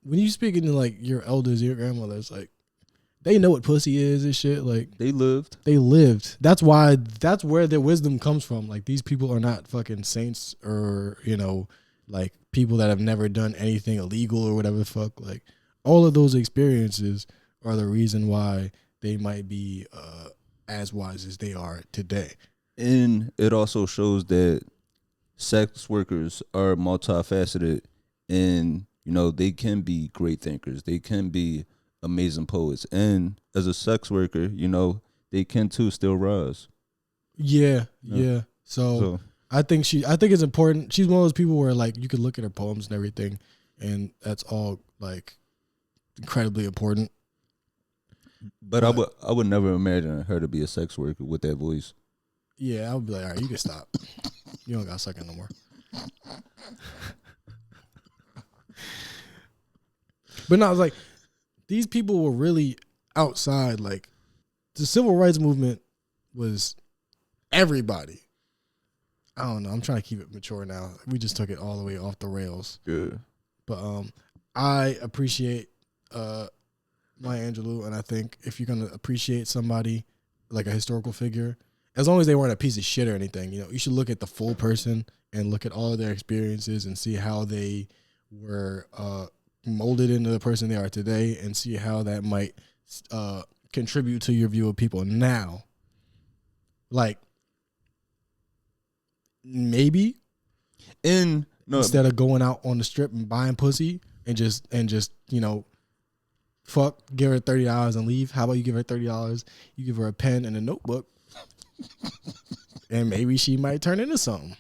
you speak into like your elders, your grandmothers, like they know what pussy is and shit. Like they lived. That's where their wisdom comes from. Like these people are not fucking saints or like people that have never done anything illegal or whatever the fuck. Like all of those experiences are the reason why they might be as wise as they are today. And it also shows that sex workers are multifaceted, and they can be great thinkers, they can be amazing poets, and as a sex worker, they can too still rise. Yeah. So I think it's important. She's one of those people where like you could look at her poems and everything, and that's all like incredibly important. But I would never imagine her to be a sex worker with that voice. Yeah, I would be like, all right, you can stop. You don't got sucking no more. But no, I was like, these people were really outside. Like, the civil rights movement was everybody. I don't know. I'm trying to keep it mature now. We just took it all the way off the rails. Good. But I appreciate Maya Angelou, and I think if you're gonna appreciate somebody like a historical figure, as long as they weren't a piece of shit or anything, you should look at the full person and look at all of their experiences and see how they were molded into the person they are today, and see how that might contribute to your view of people now. Like maybe, instead of going out on the strip and buying pussy and just fuck, give her $30 and leave. How about you give her $30? You give her a pen and a notebook, and maybe she might turn into something.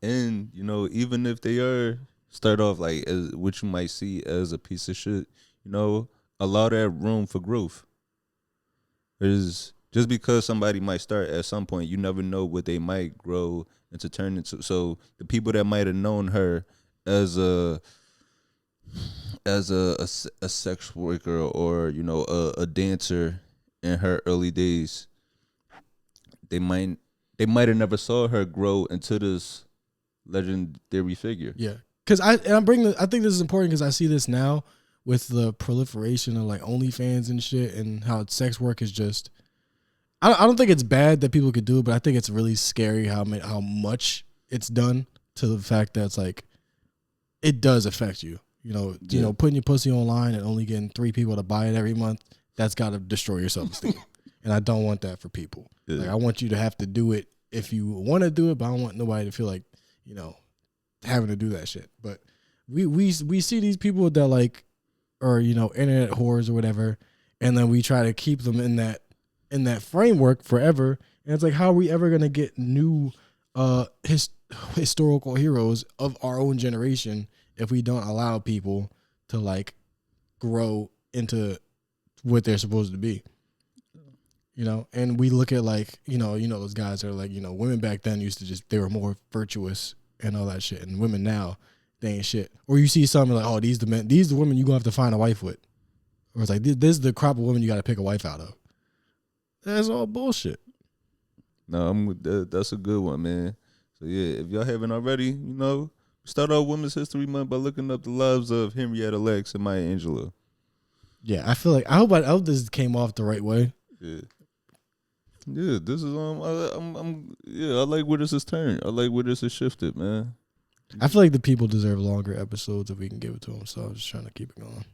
And even if they start off like as what you might see as a piece of shit, allow that room for growth. There's just because somebody might start at some point, you never know what they might grow into turn into. So the people that might have known her as a sex worker or a dancer in her early days, they might have never saw her grow into this legendary figure. Yeah, because I think this is important because I see this now with the proliferation of like OnlyFans and shit, and how sex work is just. I don't think it's bad that people could do it, but I think it's really scary how much it's done to the fact that it's like it does affect you. You know, putting your pussy online and only getting 3 people to buy it every month, that's got to destroy your self-esteem. And I don't want that for people. Yeah. Like, I want you to have to do it if you want to do it, but I don't want nobody to feel like, you know, having to do that shit. But we see these people that like are, you know, internet whores or whatever, and then we try to keep them in that framework forever. And it's like, how are we ever gonna get new historical heroes of our own generation if we don't allow people to like grow into what they're supposed to be? You know, and we look at like, you know, those guys are like, you know, women back then used to they were more virtuous and all that shit. And women now, they ain't shit. Or you see something like, oh, these the women you gonna have to find a wife with. Or it's like, this is the crop of women you gotta pick a wife out of. That's all bullshit. No, I'm with that. That's a good one, man. So yeah, if y'all haven't already, you know, start off Women's History Month by looking up the lives of Henrietta, Lex, and Maya Angelou. Yeah, I feel like I hope this came off the right way. Yeah. Yeah, this is I like where this is turned. I like where this is shifted, man. I feel like the people deserve longer episodes if we can give it to them. So I was just trying to keep it going.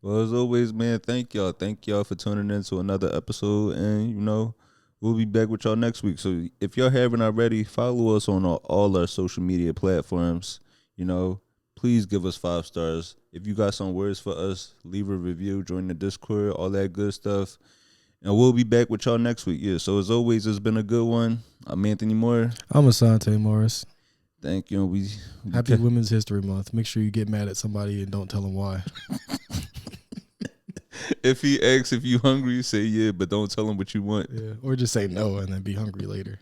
Well, as always, man, thank y'all. Thank y'all for tuning in to another episode. And, you know, we'll be back with y'all next week. So if y'all haven't already, follow us on all our social media platforms. You know, please give us 5 stars. If you got some words for us, leave a review, join the Discord, all that good stuff. And we'll be back with y'all next week. Yeah, so as always, it's been a good one. I'm Anthony Moore. I'm Asante Morris. Thank you. We Happy Women's History Month. Make sure you get mad at somebody and don't tell them why. If he asks if you hungry, say yeah, but don't tell him what you want. Yeah, or just say no and then be hungry later.